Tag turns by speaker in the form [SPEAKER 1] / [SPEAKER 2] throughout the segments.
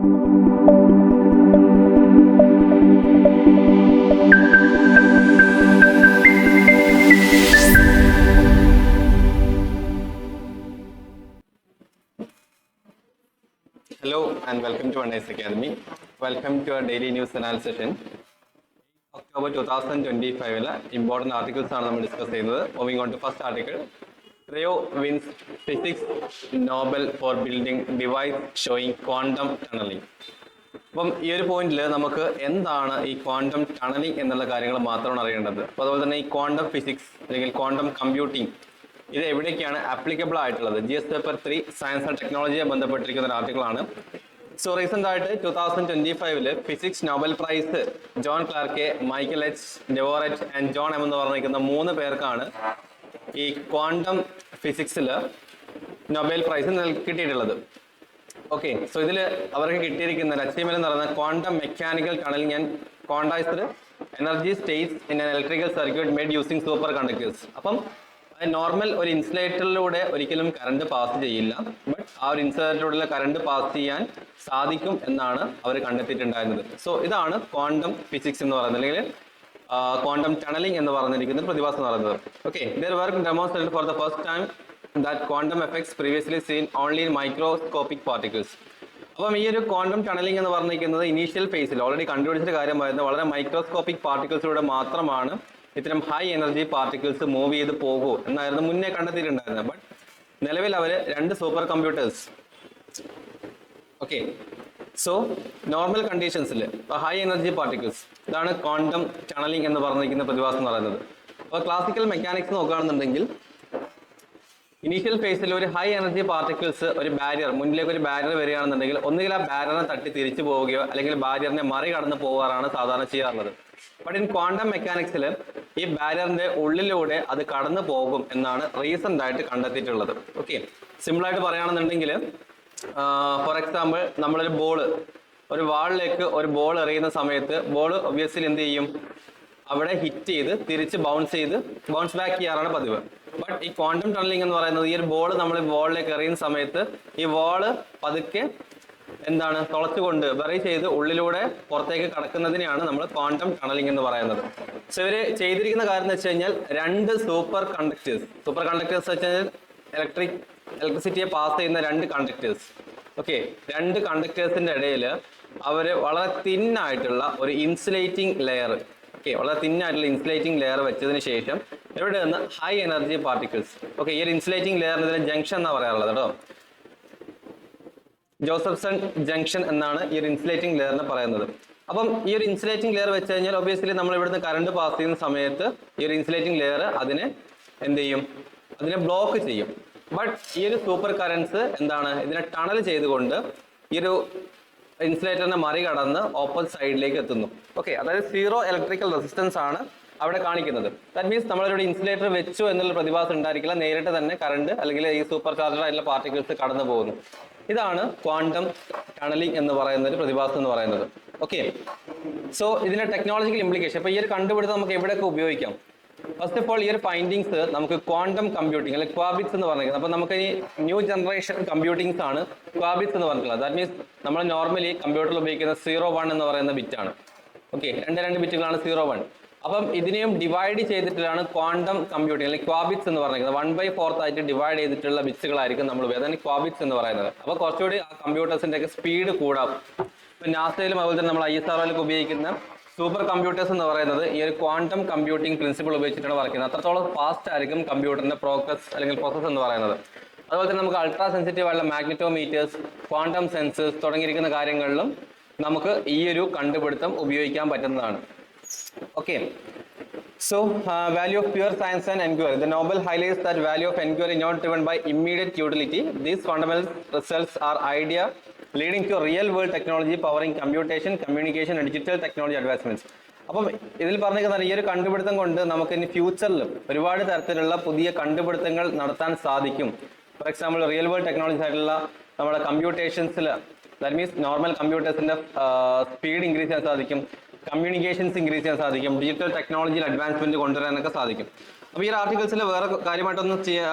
[SPEAKER 1] Hello and welcome to One Academy. Welcome to our daily news analysis session. October 2025 important articles are discussed. Moving on to first article. Trio wins physics Nobel for building device showing quantum tunneling. അപ്പം ഈ ഒരു പോയിന്റിൽ നമുക്ക് എന്താണ് ഈ quantum tunnelling എന്നുള്ള കാര്യങ്ങൾ മാത്രമാണ് അറിയേണ്ടത്. അപ്പോൾ അതുപോലെ തന്നെ ഈ ക്വാണ്ടം ഫിസിക്സ് അല്ലെങ്കിൽ ക്വാണ്ടം കമ്പ്യൂട്ടിംഗ് ഇത് എവിടേക്കാണ് ആപ്ലിക്കബിൾ ആയിട്ടുള്ളത്? GS പേപ്പർ 3 സയൻസ് ആൻഡ് ടെക്നോളജിയെ ബന്ധപ്പെട്ടിരിക്കുന്ന ഒരു ആർട്ടിക്കിളാണ്. സോ റീസെന്റ് ആയിട്ട് 2025 physics Nobel prize John Clark, Michael H Devoret and John M എന്ന് പറഞ്ഞിരിക്കുന്ന 3 പേർക്കാണ് ഈ ക്വാണ്ടം ഫിസിക്സിൽ നൊബേൽ പ്രൈസ് കിട്ടിയിട്ടുള്ളത്. ഓക്കെ, സോ ഇതിൽ അവർക്ക് കിട്ടിയിരിക്കുന്ന അച്ചീവ്മെന്റ് എന്ന് പറയുന്നത് quantum mechanical tunnelling and quantized energy states in an electrical circuit made using super conductors. അപ്പം നോർമൽ ഒരു ഇൻസുലേറ്ററിലൂടെ ഒരിക്കലും കറണ്ട് പാസ് ചെയ്യില്ല, ബട്ട് ആ ഒരു ഇൻസുലേറ്ററിലൂടെ കറണ്ട് പാസ് ചെയ്യാൻ സാധിക്കും എന്നാണ് അവർ കണ്ടെത്തിയിട്ടുണ്ടായിരുന്നത്. സോ ഇതാണ് ക്വാണ്ടം ഫിസിക്സ് എന്ന് പറയുന്നത്, അല്ലെങ്കിൽ ക്വാണ്ടം ടണലിംഗ് എന്ന് പറഞ്ഞിരിക്കുന്ന പ്രതിഭാസം എന്ന് പറയുന്നത്. Okay, their work demonstrated for the first time that quantum effects previously seen only in microscopic particles. അപ്പം ഈ ഒരു ക്വാണ്ടം ടണലിംഗ് എന്ന് പറഞ്ഞിരിക്കുന്നത് ഇനീഷ്യൽ ഫേസിൽ ഓൾറെഡി കണ്ടുപിടിച്ച കാര്യമായിരുന്നു. വളരെ മൈക്രോസ്കോപ്പിക് പാർട്ടിക്കിൾസിലൂടെ മാത്രമാണ് ഇത്തരം ഹൈ എനർജി പാർട്ടിക്കിൾസ് മൂവ് ചെയ്ത് പോകൂ എന്നായിരുന്നു മുന്നേ കണ്ടെത്തിയിട്ടുണ്ടായിരുന്നത്. ബട്ട് നിലവിൽ അവർ 2 super computers, okay, so normal കണ്ടീഷൻസിൽ ഹൈ എനർജി പാർട്ടിക്കിൾസ്, ഇതാണ് ക്വാണ്ടം ടണലിംഗ് എന്ന് പറഞ്ഞിരിക്കുന്ന പ്രതിഭാസം എന്ന് പറയുന്നത്. അപ്പോൾ ക്ലാസിക്കൽ മെക്കാനിക്സ് നോക്കുകയാണെന്നുണ്ടെങ്കിൽ ഇനീഷ്യൽ ഫേസിൽ ഒരു ഹൈ എനർജി പാർട്ടിക്കിൾസ് ഒരു ബാരിയർ, മുന്നിലേക്ക് ഒരു ബാരിയർ വരികയാണെന്നുണ്ടെങ്കിൽ ഒന്നുകിൽ ആ ബാരിയറിനെ തട്ടി തിരിച്ചു പോവുകയോ അല്ലെങ്കിൽ ബാരിയറിനെ മറികടന്ന് പോകാറാണ് സാധാരണ ചെയ്യാറുള്ളത്. ബട്ട് ഇൻ ക്വാണ്ടം മെക്കാനിക്സിൽ ഈ ബാരിയറിന്റെ ഉള്ളിലൂടെ അത് കടന്നു പോകും എന്നാണ് റീസെന്റ് ആയിട്ട് കണ്ടെത്തിയിട്ടുള്ളത്. ഓക്കെ, സിമ്പിൾ ആയിട്ട് പറയുകയാണെന്നുണ്ടെങ്കിൽ ഫോർ എക്സാമ്പിൾ നമ്മളൊരു ബോള് ഒരു വാളിലേക്ക് ഒരു ബോൾ എറിയുന്ന സമയത്ത് ബോൾ ഒബ്വിയസ്ലി എന്ത് ചെയ്യും? അവിടെ ഹിറ്റ് ചെയ്ത് തിരിച്ച് ബൗൺസ് ബാക്ക് ചെയ്യാറാണ് പതിവ്. ബട്ട് ഈ ക്വാണ്ടം ടണലിംഗ് എന്ന് പറയുന്നത് ഈ ഒരു ബോൾ നമ്മൾ ബോളിലേക്ക് എറിയുന്ന സമയത്ത് ഈ ബോള് പതുക്കെ എന്താണ് തുളച്ചുകൊണ്ട് ബറി ചെയ്ത് ഉള്ളിലൂടെ പുറത്തേക്ക് കടക്കുന്നതിനെയാണ് നമ്മൾ ക്വാണ്ടം ടണലിംഗ് എന്ന് പറയുന്നത്. സോ ഇവര് ചെയ്തിരിക്കുന്ന കാര്യം എന്ന് വെച്ച് കഴിഞ്ഞാൽ 2 സൂപ്പർ കണ്ടക്ടേഴ്സ് വെച്ച് കഴിഞ്ഞാൽ ഇലക്ട്രിസിറ്റിയെ പാസ് ചെയ്യുന്ന 2 കണ്ടക്ടേഴ്സ്, ഓക്കെ, 2 കണ്ടക്ടേഴ്സിന്റെ ഇടയിൽ അവര് വളരെ തിന്നായിട്ടുള്ള ഒരു ഇൻസുലേറ്റിംഗ് ലെയർ, വളരെ തിന്നായിട്ടുള്ള ഇൻസുലേറ്റിംഗ് ലെയർ വെച്ചതിന് ശേഷം ഇവിടെ നിന്ന് ഹൈ എനർജി പാർട്ടിക്കിൾസ്, ഓക്കെ, ഈ ഒരു ഇൻസുലേറ്റിംഗ് ലെയറിന് ഇതിന് ജംഗ്ഷൻ എന്നാണ് പറയാറുള്ളത് കേട്ടോ. ജോസഫ്സൺ ജംഗ്ഷൻ എന്നാണ് ഈ ഒരു ഇൻസുലേറ്റിംഗ് ലെയറിനെ പറയുന്നത്. അപ്പം ഈ ഒരു ഇൻസുലേറ്റിംഗ് ലെയർ വെച്ച് കഴിഞ്ഞാൽ ഒബിയസ്ലി നമ്മൾ ഇവിടുന്ന് കറണ്ട് പാസ് ചെയ്യുന്ന സമയത്ത് ഈ ഒരു ഇൻസുലേറ്റിംഗ് ലെയർ അതിനെ എന്ത് ചെയ്യും? അതിനെ ബ്ലോക്ക് ചെയ്യും. ബട്ട് ഈ ഒരു സൂപ്പർ കറൻസ് എന്താണ്? ഇതിനെ ടണൽ ചെയ്തുകൊണ്ട് ഈ ഒരു ഇൻസുലേറ്ററിനെ മറികടന്ന് ഓപ്പോസിറ്റ് സൈഡിലേക്ക് എത്തുന്നു. ഓക്കെ, അതായത് 0 ഇലക്ട്രിക്കൽ റെസിസ്റ്റൻസ് ആണ് അവിടെ കാണിക്കുന്നത്. ദാറ്റ് മീൻസ് നമ്മളിവിടെ ഇൻസുലേറ്റർ വെച്ചു എന്നുള്ള പ്രതിഭാസം ഉണ്ടായിരിക്കില്ല, നേരിട്ട് തന്നെ കറണ്ട് അല്ലെങ്കിൽ ഈ സൂപ്പർ ചാർജർ ആയിട്ടുള്ള പാർട്ടിക്കിൾസ് കടന്നു പോകുന്നു. ഇതാണ് ക്വാണ്ടം ടണലിംഗ് എന്ന് പറയുന്ന ഒരു പ്രതിഭാസം എന്ന് പറയുന്നത്. ഓക്കെ, സോ ഇതിന്റെ ടെക്നോളജിക്കൽ ഇംപ്ലിക്കേഷൻ, അപ്പൊ ഈ ഒരു കണ്ടുപിടുത്തം നമുക്ക് എവിടെയൊക്കെ ഉപയോഗിക്കാം? ഫസ്റ്റ് ഓഫ് ഓൾ ഈ ഒരു ഫൈൻഡിങ്സ് നമുക്ക് ക്വാണ്ടം കമ്പ്യൂട്ടിംഗ് അല്ലെങ്കിൽ ക്വാബിറ്റ്സ് എന്ന് പറഞ്ഞിരിക്കുന്നത്. അപ്പൊ നമുക്ക് ഈ ന്യൂ ജനറേഷൻ കമ്പ്യൂട്ടിങ്സ് ആണ് ക്വാബിറ്റ്സ് എന്ന് പറഞ്ഞിട്ടുള്ളത്. ദാറ്റ് മീൻസ് നമ്മൾ നോർമലി കമ്പ്യൂട്ടറിൽ ഉപയോഗിക്കുന്ന 0-1 എന്ന് പറയുന്ന ബിറ്റാണ്. ഓക്കെ, 2 ബിറ്റുകളാണ് 0-1. അപ്പം ഇതിനെയും ഡിവൈഡ് ചെയ്തിട്ടാണ് ക്വാണ്ടം കമ്പ്യൂട്ടിംഗ് അല്ലെങ്കിൽ ക്വാബിറ്റ്സ് എന്ന് പറഞ്ഞിരിക്കുന്നത്. 1/4 ആയിട്ട് ഡിവൈഡ് ചെയ്തിട്ടുള്ള ബിറ്റ്സുകളായിരിക്കും നമ്മൾ ഉപയോഗിക്കുന്നത്, അതാണ് ക്വാബിറ്റ്സ് എന്ന് പറയുന്നത്. അപ്പോൾ കുറച്ചുകൂടി ആ കമ്പ്യൂട്ടേഴ്സിന്റെ ഒക്കെ സ്പീഡ് കൂടാം. ഇപ്പൊ നാസയിലും അതുപോലെ തന്നെ നമ്മൾ ISROയിലൊക്കെ ഉപയോഗിക്കുന്ന സൂപ്പർ കമ്പ്യൂട്ടേഴ്സ് എന്ന് പറയുന്നത് ഈ ഒരു ക്വാണ്ടം കമ്പ്യൂട്ടിംഗ് പ്രിൻസിപ്പിൾ ഉപയോഗിച്ചിട്ടാണ് വർക്ക് ചെയ്യുന്നത്. അത്രത്തോളം ഫാസ്റ്റ് ആയിരിക്കും കമ്പ്യൂട്ടറിന്റെ പ്രോസസ് എന്ന് പറയുന്നത്. അതുപോലെ തന്നെ നമുക്ക് അൾട്രാ സെൻസിറ്റീവ് ആയിട്ടുള്ള മാഗ്നറ്റോമീറ്റേഴ്സ്, ക്വാണ്ടം സെൻസേഴ്സ് തുടങ്ങിയിരിക്കുന്ന കാര്യങ്ങളിലും നമുക്ക് ഈ ഒരു കണ്ടുപിടുത്തം ഉപയോഗിക്കാൻ പറ്റുന്നതാണ്. Okay, so value of pure science and inquiry. The Nobel highlights that value of inquiry not driven by immediate utility. These fundamental results are idea leading to real world technology powering computation, communication and digital technology advancements. അപ്പം ഇതിൽ പറഞ്ഞിരിക്കുന്ന ഈ ഒരു കണ്ടുപിടുത്തം കൊണ്ട് നമുക്ക് ഇനി ഫ്യൂച്ചറിൽ ഒരുപാട് തരത്തിലുള്ള പുതിയ കണ്ടുപിടുത്തങ്ങൾ നടത്താൻ സാധിക്കും. For example real world technology ആയിട്ടുള്ള നമ്മുടെ കമ്പ്യൂട്ടേഷൻസിൽ, ദാറ്റ് മീൻസ് നോർമൽ കമ്പ്യൂട്ടേഴ്സിന്റെ സ്പീഡ് ഇൻക്രീസ് ചെയ്യാൻ സാധിക്കും, കമ്മ്യൂണിക്കേഷൻസ് ഇൻക്രീസ് ചെയ്യാൻ സാധിക്കും, ഡിജിറ്റൽ ടെക്നോളജിയിൽ അഡ്വാൻസ്മെന്റ് കൊണ്ടുവരാനൊക്കെ സാധിക്കും. അപ്പോൾ ഈ ആർട്ടിക്കിൾസിൽ വേറെ കാര്യമായിട്ടൊന്നും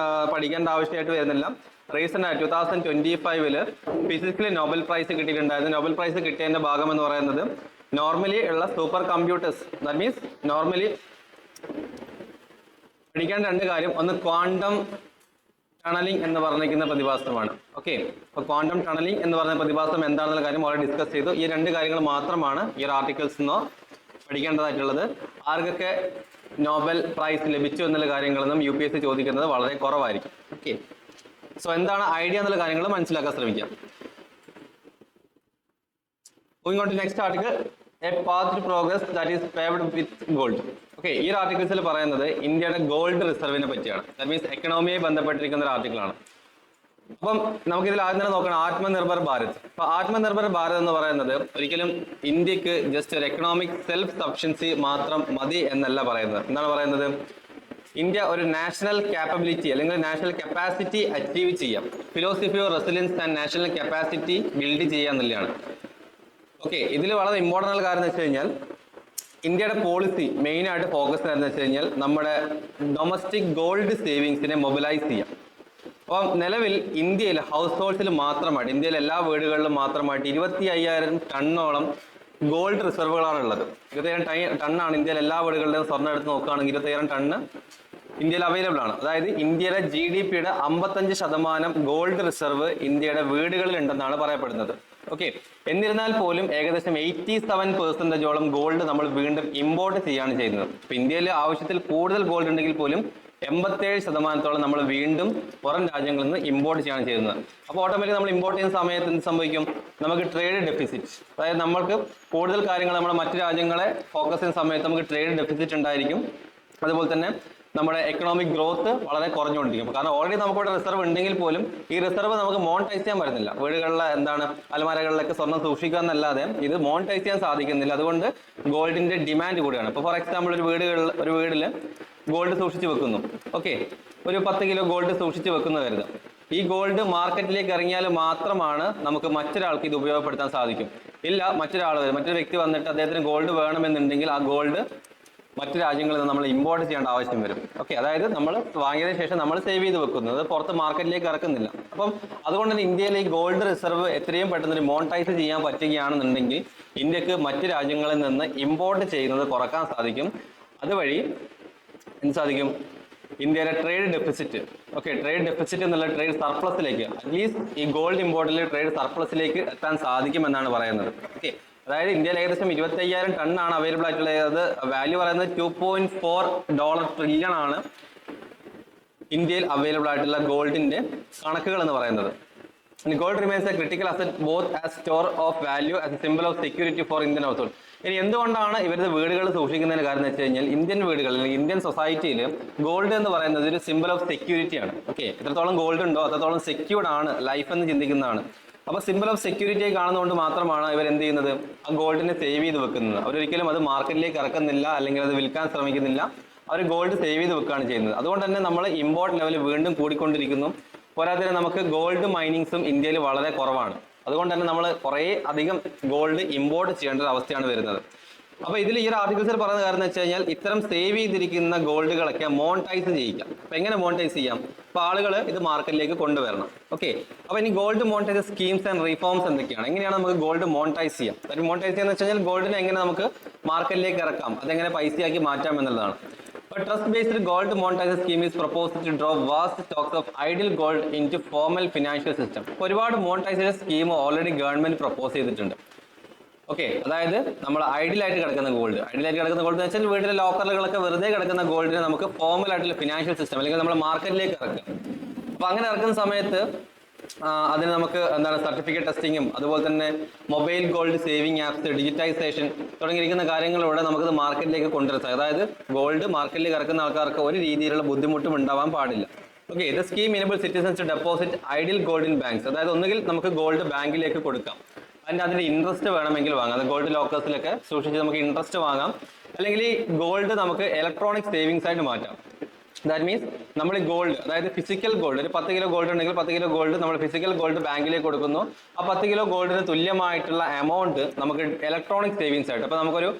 [SPEAKER 1] പഠിക്കേണ്ട ആവശ്യമായിട്ട് വരുന്നില്ല. റീസെന്റ് 2025 ഫിസിക്സിൽ നോബൽ പ്രൈസ് കിട്ടിയിട്ടുണ്ടായിരുന്നു. നോബൽ പ്രൈസ് കിട്ടിയതിന്റെ ഭാഗം എന്ന് പറയുന്നത് നോർമലി ഉള്ള super computers, that means normally പഠിക്കേണ്ട രണ്ട് കാര്യം, ഒന്ന് ക്വാണ്ടം ടണലിംഗ് എന്ന് പറഞ്ഞിരിക്കുന്ന പ്രതിഭാസമാണ്. ഓക്കെ, അപ്പൊ ക്വാണ്ടം ടണലിംഗ് എന്ന് പറഞ്ഞ പ്രതിഭാസം എന്താണെന്നുള്ള കാര്യം ഓൾറെഡി ഡിസ്കസ് ചെയ്തു. ഈ രണ്ട് കാര്യങ്ങൾ മാത്രമാണ് ഈ ഒരു ആർട്ടിക്കിൾസ് നിന്നോ പഠിക്കേണ്ടതായിട്ടുള്ളത്. ആർക്കൊക്കെ നോബൽ പ്രൈസ് ലഭിച്ചു എന്നുള്ള കാര്യങ്ങളൊന്നും UPSC ചോദിക്കുന്നത് വളരെ കുറവായിരിക്കും. ഓക്കെ, സോ എന്താണ് ഐഡിയ എന്നുള്ള കാര്യങ്ങൾ മനസ്സിലാക്കാൻ ശ്രമിക്കാം. Moving on to next article, a path to progress that is paved with gold. Okay, ഈ ഒരു ആർട്ടിക്കിൾസിൽ പറയുന്നത് ഇന്ത്യയുടെ ഗോൾഡ് റിസർവിനെ പറ്റിയാണ്. ദാറ്റ് മീൻസ് എക്കണോമിയെ ബന്ധപ്പെട്ടിരിക്കുന്ന ഒരു ആർട്ടിക്കിളാണ്. അപ്പം നമുക്കിതിൽ ആദ്യം തന്നെ നോക്കണം ആത്മനിർഭർ ഭാരത്. അപ്പൊ ആത്മനിർഭർ ഭാരത് എന്ന് പറയുന്നത് ഒരിക്കലും ഇന്ത്യക്ക് ജസ്റ്റ് ഒരു എക്കണോമിക് സെൽഫ് സഫിഷ്യൻസി മാത്രം മതി എന്നല്ല പറയുന്നത്. എന്താണ് പറയുന്നത്? ഇന്ത്യ ഒരു നാഷണൽ ക്യാപ്പബിലിറ്റി അല്ലെങ്കിൽ നാഷണൽ കപ്പാസിറ്റി അച്ചീവ് ചെയ്യാം. Philosophy of resilience and national capacity build ചെയ്യുക എന്നുള്ളതാണ്. ഓക്കെ, ഇതിൽ വളരെ ഇമ്പോർട്ടൻ്റ് ആയ കാര്യം എന്ന് വെച്ച് കഴിഞ്ഞാൽ ഇന്ത്യയുടെ പോളിസി മെയിൻ ആയിട്ട് ഫോക്കസ് ചെയ്യുന്നത് വെച്ച് കഴിഞ്ഞാൽ നമ്മുടെ ഡൊമസ്റ്റിക് ഗോൾഡ് സേവിങ്സിനെ മൊബിലൈസ് ചെയ്യാം. അപ്പം നിലവിൽ ഇന്ത്യയിൽ ഹൗസ് ഹോൾഡ്സിൽ മാത്രമായിട്ട്, ഇന്ത്യയിലെ എല്ലാ വീടുകളിലും മാത്രമായിട്ട് 25,000 ടണ്ണോളം ഗോൾഡ് റിസർവുകളാണ് ഉള്ളത്. 25,000 ടണ്ണാണ് ഇന്ത്യയിലെ എല്ലാ വീടുകളുടെയും സ്വർണ്ണം എടുത്ത് നോക്കുകയാണെങ്കിൽ 25,000 ടണ്ണ് ഇന്ത്യയിൽ അവൈലബിൾ ആണ്. അതായത് ഇന്ത്യയുടെ GDPയുടെ 55% ഗോൾഡ് റിസർവ് ഇന്ത്യയുടെ വീടുകളിൽ ഉണ്ടെന്നാണ് പറയപ്പെടുന്നത്. ഓക്കെ, എന്നിരുന്നാൽ പോലും ഏകദേശം 87% ഗോൾഡ് നമ്മൾ വീണ്ടും ഇമ്പോർട്ട് ചെയ്യാണ് ചെയ്യുന്നത്. ഇപ്പൊ ഇന്ത്യയിൽ ആവശ്യത്തിൽ കൂടുതൽ ഗോൾഡ് ഉണ്ടെങ്കിൽ പോലും 87% നമ്മൾ വീണ്ടും പുറം രാജ്യങ്ങളിൽ നിന്ന് ഇമ്പോർട്ട് ചെയ്യാണ് ചെയ്യുന്നത്. അപ്പോൾ ഓട്ടോമാറ്റിക് നമ്മൾ ഇമ്പോർട്ട് ചെയ്യുന്ന സമയത്ത് എന്ത് സംഭവിക്കും? നമുക്ക് ട്രേഡ് ഡെഫിസിറ്റ്, അതായത് നമ്മൾക്ക് കൂടുതൽ കാര്യങ്ങൾ നമ്മൾ മറ്റു രാജ്യങ്ങളെ ഫോക്കസ് ചെയ്യുന്ന സമയത്ത് നമുക്ക് ട്രേഡ് ഡെഫിസിറ്റ് ഉണ്ടായിരിക്കും. അതുപോലെ തന്നെ നമ്മുടെ എക്കണോമിക് ഗ്രോത്ത് വളരെ കുറഞ്ഞുകൊണ്ടിരിക്കും. കാരണം ഓൾറെഡി നമുക്കിവിടെ റിസർവ് ഉണ്ടെങ്കിൽ പോലും ഈ റിസർവ് നമുക്ക് മോണിറ്റൈസ് ചെയ്യാൻ പറ്റുന്നില്ല. വീടുകളിലെ അലമാരകളിലൊക്കെ സ്വർണ്ണം സൂക്ഷിക്കുക എന്നല്ലാതെ ഇത് മോണിറ്റൈസ് ചെയ്യാൻ സാധിക്കുന്നില്ല. അതുകൊണ്ട് ഗോൾഡിന്റെ ഡിമാൻഡ് കൂടിയാണ്. ഇപ്പോൾ ഫോർ എക്സാമ്പിൾ ഒരു വീട്ടിൽ ഗോൾഡ് സൂക്ഷിച്ച് വെക്കുന്നു. ഓക്കെ, ഒരു 10 കിലോ ഗോൾഡ് സൂക്ഷിച്ച് വെക്കുന്ന കരുതാം. ഈ ഗോൾഡ് മാർക്കറ്റിലേക്ക് ഇറങ്ങിയാൽ മാത്രമാണ് നമുക്ക് മറ്റൊരാൾക്ക് ഇത് ഉപയോഗപ്പെടുത്താൻ സാധിക്കും. ഇല്ല, മറ്റൊരു വ്യക്തി വന്നിട്ട് അദ്ദേഹത്തിന് ഗോൾഡ് വേണമെന്നുണ്ടെങ്കിൽ ആ ഗോൾഡ് മറ്റു രാജ്യങ്ങളിൽ നിന്ന് നമ്മൾ ഇമ്പോർട്ട് ചെയ്യേണ്ട ആവശ്യം വരും. ഓക്കെ, അതായത് നമ്മൾ വാങ്ങിയതിനു ശേഷം നമ്മൾ സേവ് ചെയ്ത് വെക്കുന്നത് പുറത്ത് മാർക്കറ്റിലേക്ക് ഇറക്കുന്നില്ല. അപ്പം അതുകൊണ്ട് തന്നെ ഇന്ത്യയിൽ ഈ ഗോൾഡ് റിസർവ് എത്രയും പെട്ടെന്ന് മോണിറ്റൈസ് ചെയ്യാൻ പറ്റുകയാണെന്നുണ്ടെങ്കിൽ ഇന്ത്യക്ക് മറ്റു രാജ്യങ്ങളിൽ നിന്ന് ഇമ്പോർട്ട് ചെയ്യുന്നത് കുറക്കാൻ സാധിക്കും. അതുവഴി എന്ത് സാധിക്കും? ഇന്ത്യയുടെ trade deficit, okay, trade deficit എന്നുള്ള ട്രേഡ് സർപ്ലസിലേക്ക്, അറ്റ്ലീസ്റ്റ് ഈ ഗോൾഡ് ഇമ്പോർട്ടിൽ ട്രേഡ് സർപ്ലസിലേക്ക് എത്താൻ സാധിക്കുമെന്നാണ് പറയുന്നത്. ഓക്കെ, അതായത് ഇന്ത്യയിൽ ഏകദേശം 25,000 ടണ്ണാണ് അവൈലബിൾ ആയിട്ടുള്ളത്. അത് വാല്യൂ പറയുന്നത് $2.4 ട്രില്യൺ ആണ് ഇന്ത്യയിൽ അവൈലബിൾ ആയിട്ടുള്ള ഗോൾഡിന്റെ കണക്കുകൾ എന്ന് പറയുന്നത്. Gold remains A critical asset both as store of value as A simple of security for Indian house hold. ഇനി എന്തുകൊണ്ടാണ് ഇവരുടെ വീടുകൾ സൂക്ഷിക്കുന്നതിന് കാര്യം എന്ന് വെച്ച് കഴിഞ്ഞാൽ ഇന്ത്യൻ വീടുകളിൽ അല്ലെങ്കിൽ ഇന്ത്യൻ സൊസൈറ്റിയിൽ ഗോൾഡ് എന്ന് പറയുന്നത് ഒരു സിമ്പിൾ ഓഫ് സെക്യൂരിറ്റി ആണ്. ഓക്കെ, എത്രത്തോളം ഗോൾഡ് ഉണ്ടോ അത്രത്തോളം സെക്യൂർഡ് ആണ് ലൈഫ് എന്ന് ചിന്തിക്കുന്നതാണ്. അപ്പൊ സിമ്പിൾ ഓഫ് സെക്യൂരിറ്റിയെ കാണുന്നതുകൊണ്ട് മാത്രമാണ് ഇവർ എന്ത് ചെയ്യുന്നത്? ആ ഗോൾഡിനെ സേവ് ചെയ്ത് വെക്കുന്നത്. അവരൊരിക്കലും അത് മാർക്കറ്റിലേക്ക് ഇറക്കുന്നില്ല, അല്ലെങ്കിൽ അത് വിൽക്കാൻ ശ്രമിക്കുന്നില്ല. അവർ ഗോൾഡ് സേവ് ചെയ്ത് വെക്കുകയാണ് ചെയ്യുന്നത്. അതുകൊണ്ട് തന്നെ നമ്മൾ ഇമ്പോർട്ട് ലെവൽ വീണ്ടും കൂടിക്കൊണ്ടിരിക്കുന്നു. പോരാതെ നമുക്ക് ഗോൾഡ് മൈനിങ്സും ഇന്ത്യയിൽ വളരെ കുറവാണ്. അതുകൊണ്ട് തന്നെ നമ്മൾ കുറേ അധികം ഗോൾഡ് ഇമ്പോർട്ട് ചെയ്യേണ്ട ഒരു അവസ്ഥയാണ് വരുന്നത്. അപ്പൊ ഇതിൽ ഈ ഒരു ആർട്ടിക്കിൾസിൽ പറയുന്ന കാര്യം എന്ന് വെച്ച് കഴിഞ്ഞാൽ ഇത്തരം സേവ് ചെയ്തിരിക്കുന്ന ഗോൾഡുകളൊക്കെ മോണിറ്റൈസ് ചെയ്യിക്കാം. അപ്പൊ എങ്ങനെ മോണിറ്റൈസ് ചെയ്യാം? അപ്പൊ ആളുകൾ ഇത് മാർക്കറ്റിലേക്ക് കൊണ്ടുവരണം. ഓക്കെ, അപ്പൊ ഇനി gold monetise schemes and reforms എന്തൊക്കെയാണ്? എങ്ങനെയാണ് നമുക്ക് ഗോൾഡ് മോണിറ്റൈസ് ചെയ്യാം? മോണിറ്റൈസ് ചെയ്യാന്ന് വെച്ച് കഴിഞ്ഞാൽ ഗോൾഡിനെ എങ്ങനെ നമുക്ക് മാർക്കറ്റിലേക്ക് ഇറക്കാം, അതെങ്ങനെ പൈസയാക്കി മാറ്റാം എന്നുള്ളതാണ്. A trust-based gold monetization scheme is proposed to draw vast stocks of idle gold into formal financial system. ഒരുപാട് monetisation scheme already government propose ചെയ്തിട്ടുണ്ട്. ഓക്കെ, അതായത് നമ്മൾ ഐഡിയലായിട്ട് കിടക്കുന്ന ഗോൾഡ് എന്ന് വെച്ചാൽ വീട്ടിലെ ലോക്കറുകളൊക്കെ വെറുതെ കിടക്കുന്ന ഗോൾഡിനെ നമുക്ക് ഫോർമൽ ആയിട്ടുള്ള ഫിനാൻഷ്യൽ സിസ്റ്റം അല്ലെങ്കിൽ നമ്മൾ മാർക്കറ്റിലേക്ക് ഇറക്കുക. അപ്പൊ അങ്ങനെ ഇറക്കുന്ന സമയത്ത് അതിന് നമുക്ക് സർട്ടിഫിക്കറ്റ് ടെസ്റ്റിങ്ങും അതുപോലെ തന്നെ mobile gold saving apps, digitisation തുടങ്ങിയിരിക്കുന്ന കാര്യങ്ങളിലൂടെ നമുക്കത് മാർക്കറ്റിലേക്ക് കൊണ്ടുവരാം. അതായത് ഗോൾഡ് മാർക്കറ്റിലേക്ക് ഇറക്കുന്ന ആൾക്കാർക്ക് ഒരു രീതിയിലുള്ള ബുദ്ധിമുട്ടും ഉണ്ടാവാൻ പാടില്ല. ഓക്കെ, ഇത് scheme enable citizens to deposit ideal gold in banks. അതായത് ഒന്നുകിൽ നമുക്ക് ഗോൾഡ് ബാങ്കിലേക്ക് കൊടുക്കാം, അതിന്റെ ഇൻട്രസ്റ്റ് വേണമെങ്കിൽ വാങ്ങാം. അത് ഗോൾഡ് ലോക്കേഴ്സിലൊക്കെ സൂക്ഷിച്ച് നമുക്ക് ഇൻട്രസ്റ്റ് വാങ്ങാം. അല്ലെങ്കിൽ ഈ ഗോൾഡ് നമുക്ക് ഇലക്ട്രോണിക് സേവിങ്സ് ആയിട്ട് മാറ്റാം. ദാറ്റ് മീൻസ് നമ്മൾ ഗോൾഡ്, അതായത് ഫിസിക്കൽ ഗോൾഡ്, ഒരു 10 കിലോ ഗോൾഡ് ഉണ്ടെങ്കിൽ 10 കിലോ ഗോൾഡ് നമ്മൾ ഫിസിക്കൽ ഗോൾഡ് ബാങ്കിലേക്ക് കൊടുക്കുന്നു. ആ 10 കിലോ ഗോൾഡിന് തുല്യമായിട്ടുള്ള എമൗണ്ട് നമുക്ക് ഇലക്ട്രോണിക് സേവിങ്സ് ആയിട്ട്, അപ്പൊ നമുക്കൊരു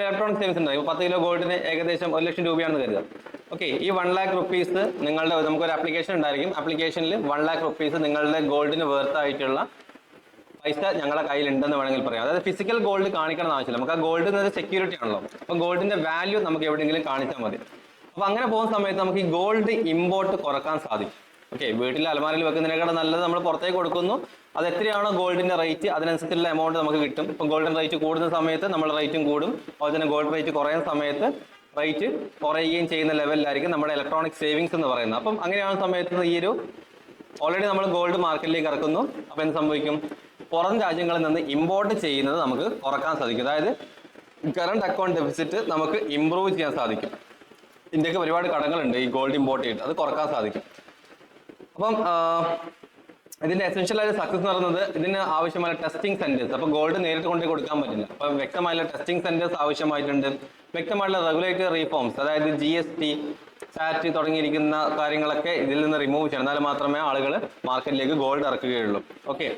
[SPEAKER 1] ഇലക്ട്രോണിക് സേവിങ്സ് ഉണ്ടായി. 10 കിലോ ഗോൾഡിന് ഏകദേശം 1 ലക്ഷം രൂപയാണെന്ന് കരുതാം. ഓക്കെ, ഈ 1,00,000 റുപ്പീസ് നിങ്ങളുടെ നമുക്കൊരു ആപ്ലിക്കേഷൻ ഉണ്ടായിരിക്കും. ആപ്ലിക്കേഷനിൽ 1,00,000 റുപ്പീസ് നിങ്ങളുടെ ഗോൾഡിന് വേർത്ത് ആയിട്ടുള്ള പൈസ ഞങ്ങളുടെ കയ്യിൽ ഉണ്ടെന്ന് വേണമെങ്കിൽ പറയാം. അതായത് ഫിസിക്കൽ ഗോൾഡ് കാണിക്കണം ആവശ്യമില്ല. നമുക്ക് ആ ഗോൾഡ് എന്നത് സെക്യൂരിറ്റി ആണല്ലോ. അപ്പം ഗോൾഡിന്റെ വാല്യൂ നമുക്ക് എവിടെയെങ്കിലും കാണിച്ചാൽ മതി. അപ്പൊ അങ്ങനെ പോകുന്ന സമയത്ത് നമുക്ക് ഈ ഗോൾഡ് ഇമ്പോർട്ട് കുറക്കാൻ സാധിക്കും. ഓക്കെ, വീട്ടിൽ അലമാരയിൽ വെക്കുന്നതിനേക്കാൾ നല്ലത് നമ്മൾ പുറത്തേക്ക് കൊടുക്കുന്നു. അത് എത്രയാണോ ഗോൾഡിന്റെ റേറ്റ് അതിനനുസരിച്ചുള്ള എമൗണ്ട് നമുക്ക് കിട്ടും. ഇപ്പം ഗോൾഡിന്റെ റേറ്റ് കൂടുന്ന സമയത്ത് നമ്മുടെ റേറ്റും കൂടും. അതുപോലെ തന്നെ ഗോൾഡ് റേറ്റ് കുറയുന്ന സമയത്ത് റേറ്റ് കുറയുകയും ചെയ്യുന്ന ലെവലിലായിരിക്കും നമ്മുടെ ഇലക്ട്രോണിക് സേവിങ്സ് എന്ന് പറയുന്നത്. അപ്പം അങ്ങനെയാണ് സമയത്ത് ഈ ഒരു ഓൾറെഡി നമ്മൾ ഗോൾഡ് മാർക്കറ്റിലേക്ക് ഇറക്കുന്നു. അപ്പം എന്ത് സംഭവിക്കും? പുറം രാജ്യങ്ങളിൽ നിന്ന് ഇമ്പോർട്ട് ചെയ്യുന്നത് നമുക്ക് കുറക്കാൻ സാധിക്കും. അതായത് കറണ്ട് അക്കൗണ്ട് ഡെഫിസിറ്റ് നമുക്ക് ഇംപ്രൂവ് ചെയ്യാൻ സാധിക്കും. ഇന്ത്യക്ക് ഒരുപാട് കടങ്ങളുണ്ട് ഈ ഗോൾഡ് ഇമ്പോർട്ട് ചെയ്തിട്ട്, അത് കുറക്കാൻ സാധിക്കും. അപ്പം ഇതിന്റെ എസെൻഷ്യൽ ആയ സക്സസ് എന്ന് പറയുന്നത് ഇതിന് ആവശ്യമായ ടെസ്റ്റിംഗ് സെന്റേഴ്സ്. അപ്പോൾ ഗോൾഡ് നേരിട്ട് കൊണ്ടേ കൊടുക്കാൻ പറ്റില്ല. അപ്പം വ്യക്തമായുള്ള ടെസ്റ്റിംഗ് സെന്റേഴ്സ് ആവശ്യമായിട്ടുണ്ട്. വ്യക്തമായുള്ള റെഗുലേറ്ററി റീഫോംസ്, അതായത് GST, SAT തുടങ്ങിയിരിക്കുന്ന കാര്യങ്ങളൊക്കെ ഇതിൽ നിന്ന് റിമൂവ് ചെയ്യണം. എന്നാൽ മാത്രമേ ആളുകൾ മാർക്കറ്റിലേക്ക് ഗോൾഡ് ഇറക്കുകയുള്ളൂ. ഓക്കെ,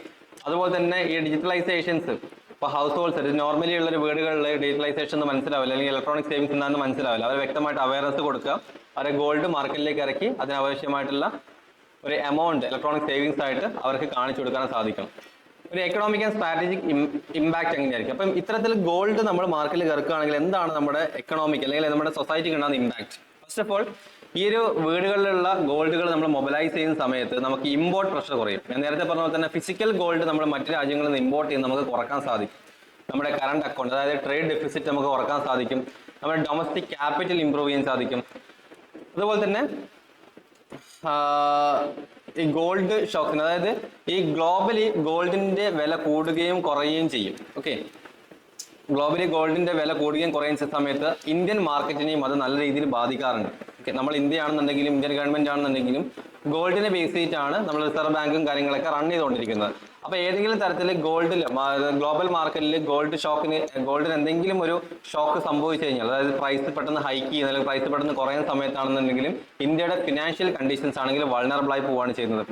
[SPEAKER 1] അതുപോലെ തന്നെ ഈ ഡിജിറ്റലൈസേഷൻസ്, ഇപ്പോൾ ഹൗസ് ഹോൾഡ്സ് നോർമലി ഉള്ള വീടുകളിൽ ഡിജിറ്റലൈസേഷൻ എന്ന് മനസ്സിലാവില്ല, അല്ലെങ്കിൽ ഇലക്ട്രോണിക് സേവിങ്സ് എന്താണെന്ന് മനസ്സിലാവില്ല. അവർ വ്യക്തമായിട്ട് അവയർനെസ് കൊടുക്കുക, അവരെ ഗോൾഡ് മാർക്കറ്റിലേക്ക് ഇറക്കി അതിനാവശ്യമായിട്ടുള്ള ഒരു എമൗണ്ട് ഇലക്ട്രോണിക് സേവിങ്സ് ആയിട്ട് അവർക്ക് കാണിച്ചു കൊടുക്കാൻ സാധിക്കും. ഒരു എക്കണോമിക് ആൻഡ് സ്ട്രാറ്റജിക് ഇമ്പാക്ട് എങ്ങനെയായിരിക്കും? അപ്പം ഇത്തരത്തിൽ ഗോൾഡ് നമ്മൾ മാർക്കറ്റിൽ ഇറക്കുകയാണെങ്കിൽ എന്താണ് നമ്മുടെ എക്കണോമിക് അല്ലെങ്കിൽ നമ്മുടെ സൊസൈറ്റിക്ക് ഉണ്ടാകുന്ന ഇമ്പാക്ട്? ഫസ്റ്റ് ഓഫ് ഓൾ, ഈ ഒരു വീടുകളിലുള്ള ഗോൾഡുകൾ നമ്മൾ മൊബിലൈസ് ചെയ്യുന്ന സമയത്ത് നമുക്ക് ഇമ്പോർട്ട് പ്രഷർ കുറയും. ഞാൻ നേരത്തെ പറഞ്ഞ പോലെ തന്നെ ഫിസിക്കൽ ഗോൾഡ് നമ്മൾ മറ്റു രാജ്യങ്ങളിൽ നിന്ന് ഇമ്പോർട്ട് ചെയ്യുന്ന നമുക്ക് കുറക്കാൻ സാധിക്കും. നമ്മുടെ കറണ്ട് അക്കൗണ്ട്, അതായത് ട്രേഡ് ഡെഫിസിറ്റ് നമുക്ക് കുറക്കാൻ സാധിക്കും. നമ്മുടെ ഡൊമസ്റ്റിക് ക്യാപിറ്റൽ ഇംപ്രൂവ് ചെയ്യാൻ സാധിക്കും. അതുപോലെ തന്നെ ഈ ഗോൾഡ് ഷോക്സിന്, അതായത് ഈ ഗ്ലോബലി ഗോൾഡിന്റെ വില കൂടുകയും കുറയുകയും ചെയ്യും. ഓക്കെ, ഗ്ലോബലി ഗോൾഡിന്റെ വില കൂടുകയും കുറയുന്ന സമയത്ത് ഇന്ത്യൻ മാർക്കറ്റിനെയും അത് നല്ല രീതിയിൽ ബാധിക്കാറുണ്ട്. ഓക്കെ, നമ്മൾ ഇന്ത്യ ആണെന്നുണ്ടെങ്കിലും ഇന്ത്യൻ ഗവൺമെന്റ് ആണെന്നുണ്ടെങ്കിലും ഗോൾഡിനെ ബേസ് ചെയ്തിട്ടാണ് നമ്മൾ റിസർവ് ബാങ്കും കാര്യങ്ങളൊക്കെ റൺ ചെയ്തുകൊണ്ടിരിക്കുന്നത്. അപ്പൊ ഏതെങ്കിലും തരത്തിൽ ഗോൾഡിൽ ഗ്ലോബൽ മാർക്കറ്റിൽ ഗോൾഡിന് എന്തെങ്കിലും ഒരു ഷോക്ക് സംഭവിച്ചു കഴിഞ്ഞാൽ, അതായത് പ്രൈസ് പെട്ടെന്ന് ഹൈക്ക് ചെയ്യുന്ന അല്ലെങ്കിൽ പ്രൈസ് പെട്ടെന്ന് കുറയുന്ന സമയത്താണെന്നുണ്ടെങ്കിലും ഇന്ത്യയുടെ ഫിനാൻഷ്യൽ കണ്ടീഷൻസ് ആണെങ്കിൽ വൾണറബിൾ ആയി പോവുകയാണ് ചെയ്യുന്നത്.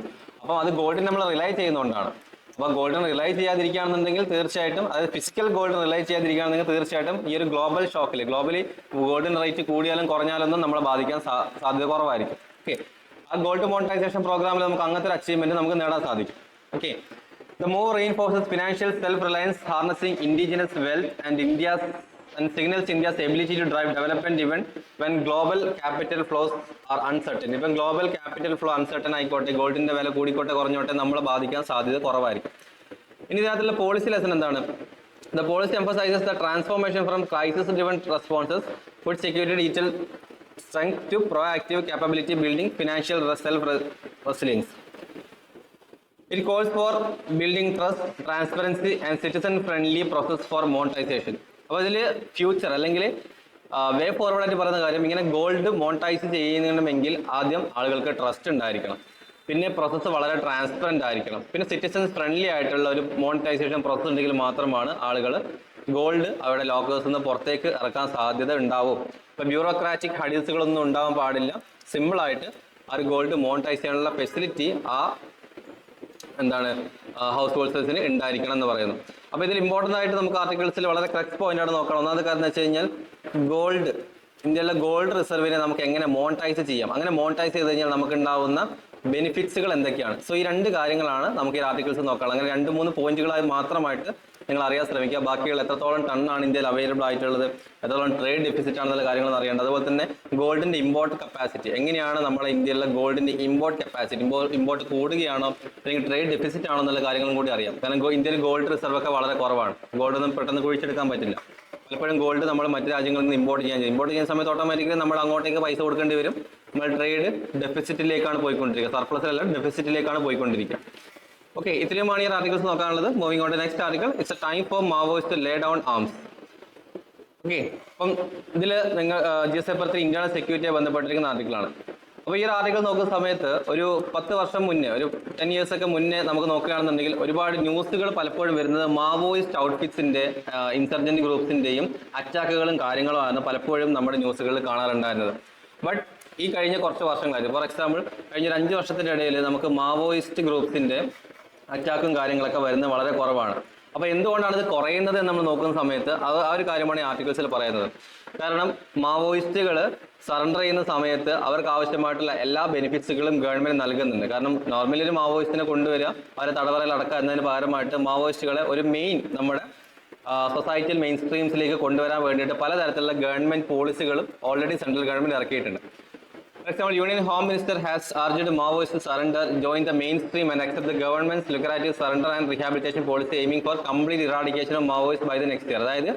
[SPEAKER 1] അപ്പം അത് ഗോൾഡിന് നമ്മൾ റിലൈ ചെയ്യുന്നതുകൊണ്ടാണ്. അപ്പോൾ ഗോൾഡിന് റിലൈ ചെയ്യാതിരിക്കുകയാണെന്നുണ്ടെങ്കിൽ തീർച്ചയായിട്ടും, അതായത് ഫിസിക്കൽ ഗോൾഡ് റിലൈ ചെയ്യാതിരിക്കുകയാണെങ്കിൽ തീർച്ചയായിട്ടും ഈ ഒരു ഗ്ലോബൽ ഷോക്കിൽ ഗ്ലോബലി ഗോൾഡിന് റേറ്റ് കൂടിയാലും കുറഞ്ഞാലൊന്നും നമ്മളെ ബാധിക്കാൻ സാധ്യത കുറവായിരിക്കും. ഓക്കെ, ആ ഗോൾഡ് മോണിറ്റൈസേഷൻ പ്രോഗ്രാമിൽ നമുക്ക് അങ്ങനത്തെ ഒരു അച്ചീവ്മെന്റ് നമുക്ക് നേടാൻ സാധിക്കും. Okay, the move reinforces financial self-reliance, harnessing indigenous wealth and signals India's ability to drive development even when global capital flows are uncertain. ഇപ്പം ഗ്ലോബൽ ക്യാപിറ്റൽ ഫ്ലോ അൺസർട്ടൺ ആയിക്കോട്ടെ, ഗോൾഡിന്റെ വില കൂടിക്കോട്ടെ കുറഞ്ഞോട്ടെ നമ്മളെ ബാധിക്കാൻ സാധ്യത കുറവായിരിക്കും. ഇനി ഇതിനകത്തുള്ള പോളിസി ലെസൺ എന്താണ്? The policy emphasizes the transformation from crisis-driven responses, food security, digital strength to proactive capability building, financial self-resilience. It calls for building trust, transparency and citizen-friendly process for monetization. അപ്പോൾ ഇതിൽ future അല്ലെങ്കിൽ വേ forward ആയിട്ട് പറയുന്ന കാര്യം, ഇങ്ങനെ gold monetise ചെയ്യണമെങ്കിൽ ആദ്യം ആളുകൾക്ക് ട്രസ്റ്റ് ഉണ്ടായിരിക്കണം, പിന്നെ പ്രോസസ്സ് വളരെ ട്രാൻസ്പെറൻ്റ് ആയിരിക്കണം, പിന്നെ സിറ്റിസൺസ് ഫ്രണ്ട്ലി ആയിട്ടുള്ള ഒരു മോണിറ്റൈസേഷൻ പ്രോസസ്സ് ഉണ്ടെങ്കിൽ മാത്രമാണ് ആളുകൾ ഗോൾഡ് അവരുടെ ലോക്കേഴ്സിൽ നിന്ന് പുറത്തേക്ക് ഇറക്കാൻ സാധ്യത ഉണ്ടാവും. ഇപ്പം ബ്യൂറോക്രാറ്റിക് ഹഡീസുകളൊന്നും ഉണ്ടാവാൻ പാടില്ല. സിമ്പിളായിട്ട് ആ ഒരു ഗോൾഡ് മോണിറ്റൈസ് ചെയ്യാനുള്ള ഫെസിലിറ്റി ഹൗസ് ഹോൾഡേഴ്സിന് ഉണ്ടായിരിക്കണം എന്ന് പറയുന്നു. അപ്പോൾ ഇതിൽ ഇമ്പോർട്ടൻ്റ് ആയിട്ട് നമുക്ക് ആർട്ടിക്കിൾസിൽ വളരെ കറക്റ്റ് പോയിന്റ് ആണ് നോക്കണം. ഒന്നാമത്തെ കാര്യം എന്ന് വെച്ച് കഴിഞ്ഞാൽ ഗോൾഡ്, ഇന്ത്യയിലെ ഗോൾഡ് റിസർവിനെ നമുക്ക് എങ്ങനെ മോണിറ്റൈസ് ചെയ്യാം, അങ്ങനെ മോണിറ്റൈസ് ചെയ്ത് കഴിഞ്ഞാൽ നമുക്ക് ഉണ്ടാവുന്ന ബെനിഫിറ്റ്സുകൾ എന്തൊക്കെയാണ്. സോ ഈ രണ്ട് കാര്യങ്ങളാണ് നമുക്ക് ഈ ആർട്ടിക്കിൾസ് നോക്കണം. അങ്ങനെ 2-3 പോയിന്റുകളായി മാത്രമായിട്ട് നിങ്ങൾ അറിയാൻ ശ്രമിക്കുക. ബാക്കിയുള്ള എത്രത്തോളം ടണ്ണാണ് ഇന്ത്യയിൽ അവൈലബിൾ ആയിട്ടുള്ളത്, എത്രത്തോളം ട്രേഡ് ഡെഫിസിറ്റ് ആണെന്നുള്ള കാര്യങ്ങൾ അറിയേണ്ടത്. അതുപോലെ തന്നെ ഗോൾഡിന്റെ ഇമ്പോർട്ട് കപ്പാസിറ്റി, എങ്ങനെയാണ് നമ്മുടെ ഇന്ത്യയിലെ ഗോൾഡിന്റെ ഇമ്പോർട്ട് കപ്പാസിറ്റി, ഇമ്പോർട്ട് കൂടുകയാണോ അല്ലെങ്കിൽ ട്രേഡ് ഡെഫിസിറ്റ് ആണോ എന്നുള്ള കാര്യങ്ങളും കൂടി അറിയാം. കാരണം ഇന്ത്യയിൽ ഗോൾഡ് റിസർവ് ഒക്കെ വളരെ കുറവാണ്. ഗോൾഡ് ഒന്നും പെട്ടെന്ന് കുഴിച്ചെടുക്കാൻ പറ്റില്ല. പലപ്പോഴും ഗോൾഡ് നമ്മൾ മറ്റു രാജ്യങ്ങളിൽ നിന്ന് ഇമ്പോർട്ട് ചെയ്യുന്ന സമയത്ത് ഓട്ടോമാറ്റിക്കലി നമ്മൾ അങ്ങോട്ടേക്ക് പൈസ കൊടുക്കേണ്ടി വരും. നമ്മൾ ട്രേഡ് ഡെഫിസിറ്റിലേക്കാണ് പോയിക്കൊണ്ടിരിക്കുക, സർപ്ലസിലല്ല ഡെഫിസിറ്റിലേക്കാണ് പോയിക്കൊണ്ടിരിക്കുക. ഓക്കെ, ഇത്രയുമാണ് ഈ ആർട്ടിക്കിൾസ് നോക്കാനുള്ളത്. Moving on to next article. It's a time for Maoist lay down arms. Okay, അപ്പം ഇതിൽ നിങ്ങൾ GS പേപ്പർ ഇന്റേണൽ സെക്യൂരിറ്റിയെ ബന്ധപ്പെട്ടിരിക്കുന്ന ആർട്ടിക്കിളാണ്. അപ്പോൾ ഈ ഒരു ആർട്ടിക്കിൾ നോക്കുന്ന സമയത്ത് ഒരു 10 വർഷം മുന്നേ, ഒരു 10 years ഒക്കെ മുന്നേ നമുക്ക് നോക്കുകയാണെന്നുണ്ടെങ്കിൽ ഒരുപാട് ന്യൂസുകൾ പലപ്പോഴും വരുന്നത് മാവോയിസ്റ്റ് ഔട്ട്ഫിറ്റ്സിന്റെ ഇൻസർജന്റ് ഗ്രൂപ്പ്സിന്റെയും അറ്റാക്കുകളും കാര്യങ്ങളുമാണ് പലപ്പോഴും നമ്മുടെ ന്യൂസുകളിൽ കാണാറുണ്ടായിരുന്നത്. ബട്ട് ഈ കഴിഞ്ഞ കുറച്ച് വർഷങ്ങളായിട്ട്, ഫോർ എക്സാമ്പിൾ കഴിഞ്ഞ 5 വർഷത്തിന്റെ ഇടയിൽ നമുക്ക് മാവോയിസ്റ്റ് ഗ്രൂപ്പ്സിന്റെ അറ്റാക്കും കാര്യങ്ങളൊക്കെ വരുന്നത് വളരെ കുറവാണ്. അപ്പോൾ എന്തുകൊണ്ടാണ് ഇത് കുറയുന്നത് എന്ന് നമ്മൾ നോക്കുന്ന സമയത്ത് ആ ഒരു കാര്യമാണ് ഈ ആർട്ടിക്കിൾസിൽ പറയുന്നത്. കാരണം മാവോയിസ്റ്റുകൾ സറണ്ടർ ചെയ്യുന്ന സമയത്ത് അവർക്ക് ആവശ്യമായിട്ടുള്ള എല്ലാ ബെനിഫിറ്റ്സുകളും ഗവൺമെന്റ് നൽകുന്നുണ്ട്. കാരണം നോർമലി ഒരു മാവോയിസ്റ്റിനെ കൊണ്ടുവരിക, അവരെ തടവറയിൽ അടക്കുക എന്നതിന് പകരമായിട്ട് മാവോയിസ്റ്റുകളെ ഒരു മെയിൻ നമ്മുടെ സൊസൈറ്റിയിൽ മെയിൻ സ്ട്രീംസിലേക്ക് കൊണ്ടുവരാൻ വേണ്ടിയിട്ട് പലതരത്തിലുള്ള ഗവൺമെന്റ് പോളിസികളും ഓൾറെഡി സെൻട്രൽ ഗവൺമെന്റ് ഇറക്കിയിട്ടുണ്ട്. For example, Union Home Minister has urged Maoists to surrender, join the mainstream and accept the government's lucrative surrender and rehabilitation policy aiming for complete eradication of Maoists by the next year. അതായത്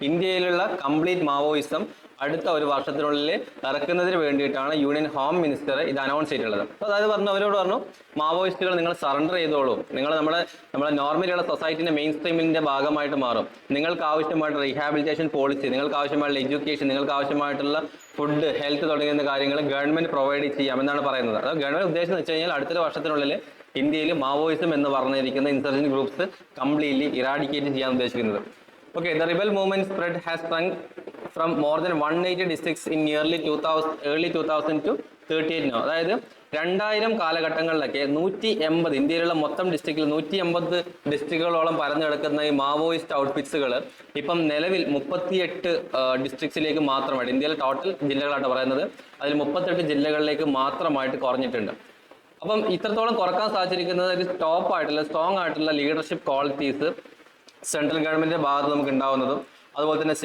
[SPEAKER 1] ഇന്ത്യയിലുള്ള complete Maoism അടുത്ത ഒരു വർഷത്തിനുള്ളിൽ ഇറക്കുന്നതിന് വേണ്ടിയിട്ടാണ് union home minister ഇത് announce ചെയ്തിട്ടുള്ളത്. അതായത് അവരോട് പറഞ്ഞു, മാവോയിസ്റ്റുകൾ നിങ്ങൾ സറണ്ടർ ചെയ്തോളൂ, നിങ്ങൾ നമ്മുടെ നോർമലിയുള്ള സൊസൈറ്റിന്റെ മെയിൻ സ്ട്രീമിന്റെ ഭാഗമായിട്ട് മാറും. നിങ്ങൾക്ക് ആവശ്യമായിട്ടുള്ള റീഹാബിലിറ്റേഷൻ പോളിസി, നിങ്ങൾക്ക് ആവശ്യമായിട്ടുള്ള എഡ്യൂക്കേഷൻ, നിങ്ങൾക്ക് ആവശ്യമായിട്ടുള്ള ഫുഡ്, ഹെൽത്ത് തുടങ്ങിയ കാര്യങ്ങൾ ഗവൺമെന്റ് പ്രൊവൈഡ് ചെയ്യാം എന്നാണ് പറയുന്നത്. അത് ഗവൺമെന്റ് ഉദ്ദേശം വെച്ച് കഴിഞ്ഞാൽ അടുത്തൊരു വർഷത്തിനുള്ളിൽ ഇന്ത്യയിൽ മാവോയിസം എന്ന് പറഞ്ഞിരിക്കുന്ന ഇൻസർജന്റ് ഗ്രൂപ്പ്സ് കംപ്ലീറ്റ്ലി ഇറാഡിക്കേറ്റ് ചെയ്യാൻ ഉദ്ദേശിക്കുന്നത്. Okay, the rebel movement spread has sprung from more than 180 districts in early 2000 to 38 now. അതായത് 2000 കാലഘട്ടങ്ങളിലൊക്കെ 180 ഇന്ത്യയിലുള്ള മൊത്തം ഡിസ്ട്രിക്റ്റിൽ 180 ഡിസ്ട്രിക്റ്റുകളോളം പരന്നു കിടക്കുന്ന ഈ മാവോയിസ്റ്റ് ഔട്ട്ഫിറ്റ്സുകൾ ഇപ്പം നിലവിൽ 38 ഡിസ്ട്രിക്ട്സിലേക്ക് മാത്രമായിട്ട്, ഇന്ത്യയിലെ ടോട്ടൽ ജില്ലകളാണ് പറയുന്നത്, അതിൽ 38 ജില്ലകളിലേക്ക് മാത്രമായിട്ട് കുറഞ്ഞിട്ടുണ്ട്. അപ്പം ഇത്രത്തോളം കുറക്കാൻ സാധിച്ചിരിക്കുന്നത് ഒരു ടോപ്പ് ആയിട്ടുള്ള സ്ട്രോങ് ആയിട്ടുള്ള ലീഡർഷിപ്പ് ക്വാളിറ്റീസ് സെൻട്രൽ ഗവൺമെന്റിന്റെ ഭാഗത്ത് നമുക്ക് ഉണ്ടാവുന്നതും, അതുപോലെ തന്നെ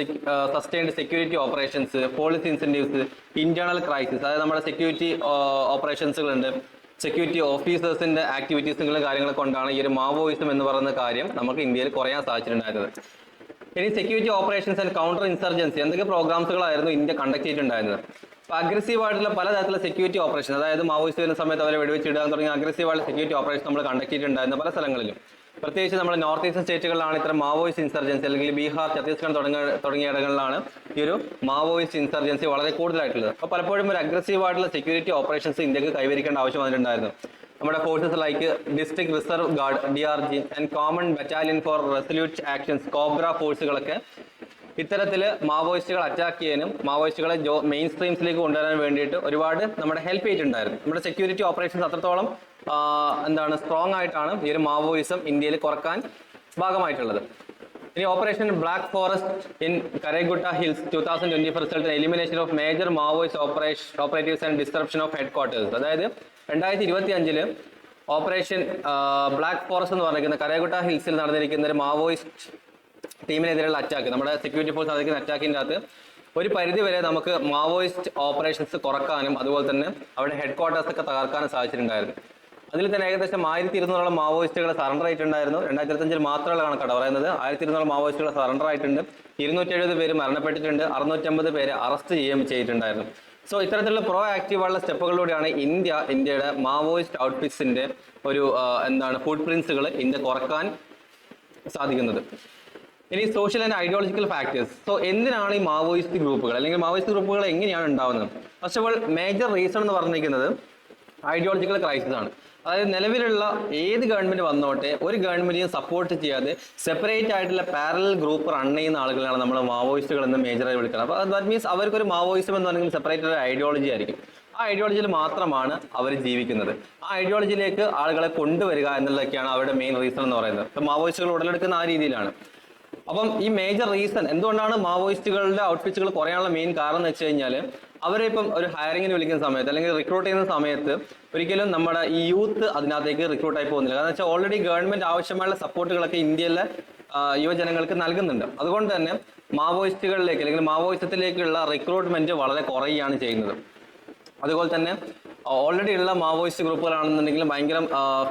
[SPEAKER 1] sustained security operations, policy incentives, internal crisis, അതായത് നമ്മുടെ സെക്യൂരിറ്റി ഓപ്പറേഷൻസുകളുണ്ട്, സെക്യൂരിറ്റി ഓഫീസേഴ്സിന്റെ ആക്ടിവിറ്റീസുകളും കാര്യങ്ങളൊക്കെ കൊണ്ടാണ് ഈ ഒരു മാവോയിസം എന്ന് പറയുന്ന കാര്യം നമുക്ക് ഇന്ത്യയിൽ കുറയാൻ സാധിച്ചിട്ടുണ്ടായിരുന്നത്. ഇനി security operations and counter insurgency എന്തൊക്കെ പ്രോഗ്രാംസുകളായിരുന്നു ഇന്ത്യ കണ്ടക്ട് ചെയ്തിട്ടുണ്ടായിരുന്നത്. അപ്പോൾ അഗ്രസീവ് ആയിട്ടുള്ള പലതരത്തിലുള്ള സെക്യൂരിറ്റി ഓപ്പറേഷൻ, അതായത് മാവോയിസ്റ്റ് വരുന്ന സമയത്ത് അവരെ വെടിവെച്ചിടാൻ തുടങ്ങിയ അഗ്രസീവ് ആയിട്ടുള്ള സെക്യൂരിറ്റി ഓപ്പറേഷൻ നമ്മൾ കണ്ടക്ട് ചെയ്തിട്ടുണ്ടായിരുന്ന പല സ്ഥലങ്ങളിലും. പ്രത്യേകിച്ച് നമ്മുടെ നോർത്ത് ഈസ്റ്റേൺ സ്റ്റേറ്റുകളിലാണ് ഇത്തരം മാവോയിസ്റ്റ് ഇൻസർജൻസി, അല്ലെങ്കിൽ ബീഹാർ, ഛത്തീസ്ഗഡ് തുടങ്ങിയ ഇടങ്ങളിലാണ് ഈ ഒരു മാവോയിസ്റ്റ് ഇൻസർജൻസി വളരെ കൂടുതലായിട്ടുള്ളത്. അപ്പോൾ പലപ്പോഴും ഒരു അഗ്രസീവ് ആയിട്ടുള്ള സെക്യൂരിറ്റി ഓപ്പറേഷൻസ് ഇന്ത്യക്ക് കൈവരിക്കേണ്ട ആവശ്യം വന്നിട്ടുണ്ടായിരുന്നു. നമ്മുടെ forces like district reserve guard DRG and common battalion for resolute actions cobra ഫോഴ്സുകളൊക്കെ ഇത്തരത്തിൽ മാവോയിസ്റ്റുകൾ അറ്റാക്ക് ചെയ്യാനും മാവോയിസ്റ്റുകളെ മെയിൻ സ്ട്രീംസിലേക്ക് കൊണ്ടുവരാൻ വേണ്ടിയിട്ട് ഒരുപാട് നമ്മുടെ ഹെൽപ്പ് ചെയ്തിട്ടുണ്ടായിരുന്നു. നമ്മുടെ സെക്യൂരിറ്റി ഓപ്പറേഷൻസ് അത്രത്തോളം സ്ട്രോങ് ആയിട്ടാണ് ഈ ഒരു മാവോയിസം ഇന്ത്യയിൽ കുറക്കാൻ ഭാഗമായിട്ടുള്ളത്. ഇനി operation black forest in Karregutta hills 2024 result elimination of major Maoist operatives and disruption of headquarters. അതായത് 2025 ഓപ്പറേഷൻ ബ്ലാക്ക് ഫോറസ്റ്റ് എന്ന് പറഞ്ഞിരിക്കുന്ന കരേഗുട്ട ഹിൽസിൽ നടന്നിരിക്കുന്ന ഒരു മാവോയിസ്റ്റ് ടീമിനെതിരെയുള്ള അറ്റാക്ക്, നമ്മുടെ സെക്യൂരിറ്റി ഫോഴ്സ് നടന്നിരിക്കുന്ന അറ്റാക്കിൻ്റെ അകത്ത് ഒരു പരിധി വരെ നമുക്ക് മാവോയിസ്റ്റ് ഓപ്പറേഷൻസ് കുറക്കാനും അതുപോലെ തന്നെ അവരുടെ ഹെഡ് ക്വാർട്ടേഴ്സ് ഒക്കെ തകർക്കാനും സാധിച്ചിട്ടുണ്ടായിരുന്നു. അതിൽ തന്നെ ഏകദേശം 1200 മാവോയിസ്റ്റുകൾ സറണ്ടർ ആയിട്ടുണ്ടായിരുന്നു. 2025 മാത്രമുള്ള കണക്കാണ് പറയുന്നത്. 1200 മാവോയിസ്റ്റുകൾ സറണ്ടർ ആയിട്ടുണ്ട്, 270 പേര് മരണപ്പെട്ടിട്ടുണ്ട്, 650 പേര് അറസ്റ്റ് ചെയ്തിട്ടുണ്ടായിരുന്നു. സോ ഇത്തരത്തിലുള്ള പ്രോ ആക്റ്റീവായുള്ള സ്റ്റെപ്പുകളിലൂടെയാണ് ഇന്ത്യയുടെ മാവോയിസ്റ്റ് ഔട്ട്ഫിറ്റ്സിന്റെ ഒരു ഫുട് പ്രിന്റ്സുകൾ ഇന്ത്യ കുറക്കാൻ സാധിക്കുന്നത്. ഇനി social and ideological factors. So എന്തിനാണ് ഈ മാവോയിസ്റ്റ് ഗ്രൂപ്പുകൾ അല്ലെങ്കിൽ മാവോയിസ്റ്റ് ഗ്രൂപ്പുകൾ എങ്ങനെയാണ് ഉണ്ടാവുന്നത്? First of all major reason എന്ന് പറഞ്ഞിരിക്കുന്നത് ഐഡിയോളജിക്കൽ ക്രൈസിസ് ആണ്. അതായത് നിലവിലുള്ള ഏത് ഗവൺമെന്റ് വന്നോട്ടെ ഒരു ഗവൺമെന്റിനെ സപ്പോർട്ട് ചെയ്യാതെ സെപ്പറേറ്റ് ആയിട്ടുള്ള പാരലൽ ഗ്രൂപ്പ് റൺ ചെയ്യുന്ന ആളുകളാണ് നമ്മൾ മാവോയിസ്റ്റുകൾ എന്ന് മേജറായി വിളിക്കുന്നത്. അപ്പോൾ ദാറ്റ് മീൻസ് അവർക്കൊരു മാവോയിസം എന്ന് പറയുന്നത് സെപ്പറേറ്റ് ഒരു ഐഡിയോളജി ആയിരിക്കും. ആ ഐഡിയോളജിയിൽ മാത്രമാണ് അവർ ജീവിക്കുന്നത്. ആ ഐഡിയോളജിയിലേക്ക് ആളുകളെ കൊണ്ടുവരിക എന്നുള്ളതൊക്കെയാണ് അവരുടെ മെയിൻ റീസൺ എന്ന് പറയുന്നത്. ഇപ്പം മാവോയിസ്റ്റുകൾ ഉടലെടുക്കുന്ന ആ രീതിയിലാണ്. അപ്പം ഈ മേജർ റീസൺ എന്തുകൊണ്ടാണ് മാവോയിസ്റ്റുകളുടെ ഔട്ട്ഫിറ്റ്സുകൾ കുറയാനുള്ള മെയിൻ കാരണം എന്ന് വെച്ച് കഴിഞ്ഞാൽ അവരെ ഇപ്പം ഒരു ഹയറിങ്ങിന് വിളിക്കുന്ന സമയത്ത് അല്ലെങ്കിൽ റിക്രൂട്ട് ചെയ്യുന്ന സമയത്ത് ഒരിക്കലും നമ്മുടെ ഈ യൂത്ത് അതിനകത്തേക്ക് റിക്രൂട്ട് ആയി പോകുന്നില്ല. കാരണം വെച്ചാൽ ഓൾറെഡി ഗവൺമെന്റ് ആവശ്യമായുള്ള സപ്പോർട്ടുകളൊക്കെ ഇന്ത്യയിലെ യുവജനങ്ങൾക്ക് നൽകുന്നുണ്ട്. അതുകൊണ്ട് തന്നെ മാവോയിസ്റ്റുകളിലേക്ക് അല്ലെങ്കിൽ മാവോയിസത്തിലേക്കുള്ള റിക്രൂട്ട്മെന്റ് വളരെ കുറയുകയാണ് ചെയ്യുന്നത്. അതുപോലെ തന്നെ ഓൾറെഡി ഉള്ള മാവോയിസ്റ്റ് ഗ്രൂപ്പുകളാണെന്നുണ്ടെങ്കിൽ ഭയങ്കര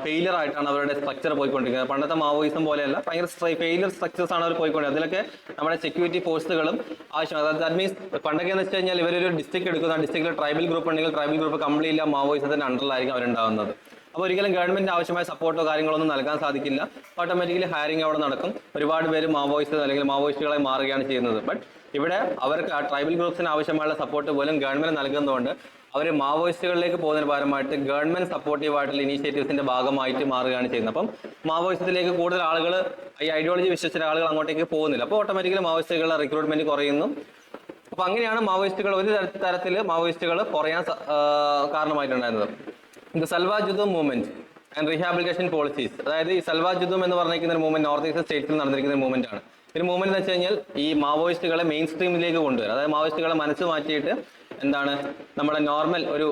[SPEAKER 1] ഫെയിലിയർ ആയിട്ടാണ് അവരുടെ സ്ട്രക്ചർ പോയിക്കൊണ്ടിരിക്കുന്നത്. പണ്ടത്തെ മാവോയിസം പോലെയല്ല, ഭയങ്കര ഫെയിലിയർ സ്ട്രക്ചേഴ്സ് ആണ് അവർ പോയിക്കൊണ്ടിരിക്കുന്നത്. അതിലൊക്കെ നമ്മുടെ സെക്യൂരിറ്റി ഫോഴ്സുകളും ആവശ്യമാണ്. ദാറ്റ് മീൻസ് പണ്ടൊക്കെ എന്ന് വെച്ച് കഴിഞ്ഞാൽ ഇവരൊരു ഡിസ്ട്രിക്ട് എടുക്കുന്ന ഡിസ്ട്രിക്റ്റിൽ ട്രൈബൽ ഗ്രൂപ്പ് ഉണ്ടെങ്കിൽ ട്രൈബൽ ഗ്രൂപ്പ് കംപ്ലീറ്റ് മാവോയിസത്തിന്റെ അണ്ടറിലായിരിക്കും അവരുണ്ടാകുന്നത്. അപ്പോൾ ഒരിക്കലും ഗവൺമെന്റ് ആവശ്യമായ സപ്പോർട്ടോ കാര്യങ്ങളൊന്നും നൽകാൻ സാധിക്കില്ല. ഓട്ടോമാറ്റിക്കലി ഹയറിംഗ് അവിടെ നടക്കും. ഒരുപാട് പേര് മാവോയിസ്റ്റ് അല്ലെങ്കിൽ മാവോയിസ്റ്റുകളായി മാറുകയാണ് ചെയ്യുന്നത്. ബട്ട് ഇവിടെ അവർക്ക് ആ ട്രൈബൽ ഗ്രൂപ്പ്സിന് ആവശ്യമായുള്ള സപ്പോർട്ട് പോലും ഗവൺമെന്റ് നൽകുന്നതുകൊണ്ട് അവർ മാവോയിസ്റ്റുകളിലേക്ക് പോകുന്നതിന് പകരമായിട്ട് ഗവൺമെന്റ് സപ്പോർട്ടീവായിട്ടുള്ള ഇനീഷ്യേറ്റീവ്സിന്റെ ഭാഗമായിട്ട് മാറുകയാണ് ചെയ്യുന്നത്. അപ്പം മാവോയിസത്തിലേക്ക് കൂടുതൽ ആളുകൾ ഈ ഐഡിയോളജി വിശ്വസിച്ച ആളുകൾ അങ്ങോട്ടേക്ക് പോകുന്നില്ല. അപ്പോൾ ഓട്ടോമാറ്റിക്കലി മാവോയിസ്റ്റുകളുടെ റിക്രൂട്ട്മെന്റ് കുറയുന്നു. അപ്പൊ അങ്ങനെയാണ് മാവോയിസ്റ്റുകൾ ഒരു തരത്തിൽ മാവോയിസ്റ്റുകൾ കുറയാൻ കാരണമായിട്ടുണ്ടായിരുന്നത്. The Salva Judum movement and rehabilitation policies. അതായത് ഈ സൽവാർ ജുദും എന്ന് പറഞ്ഞിരിക്കുന്ന ഒരു മൂവ്മെന്റ് നോർത്ത് ഈസ്റ്റ് സ്റ്റേറ്റ്സിൽ നടന്നിരിക്കുന്ന മൂവ്മെന്റ് ആണ്. ഒരു മൂവ്മെന്റ് എന്ന് വെച്ച് കഴിഞ്ഞാൽ ഈ മാവോയിസ്റ്റുകളെ മെയിൻ സ്ട്രീമിലേക്ക് കൊണ്ടുവരാം. അതായത് മാവോയിസ്റ്റുകളെ മനസ്സ് മാറ്റിയിട്ട് എന്താണ് നമ്മുടെ നോർമൽ ഒരു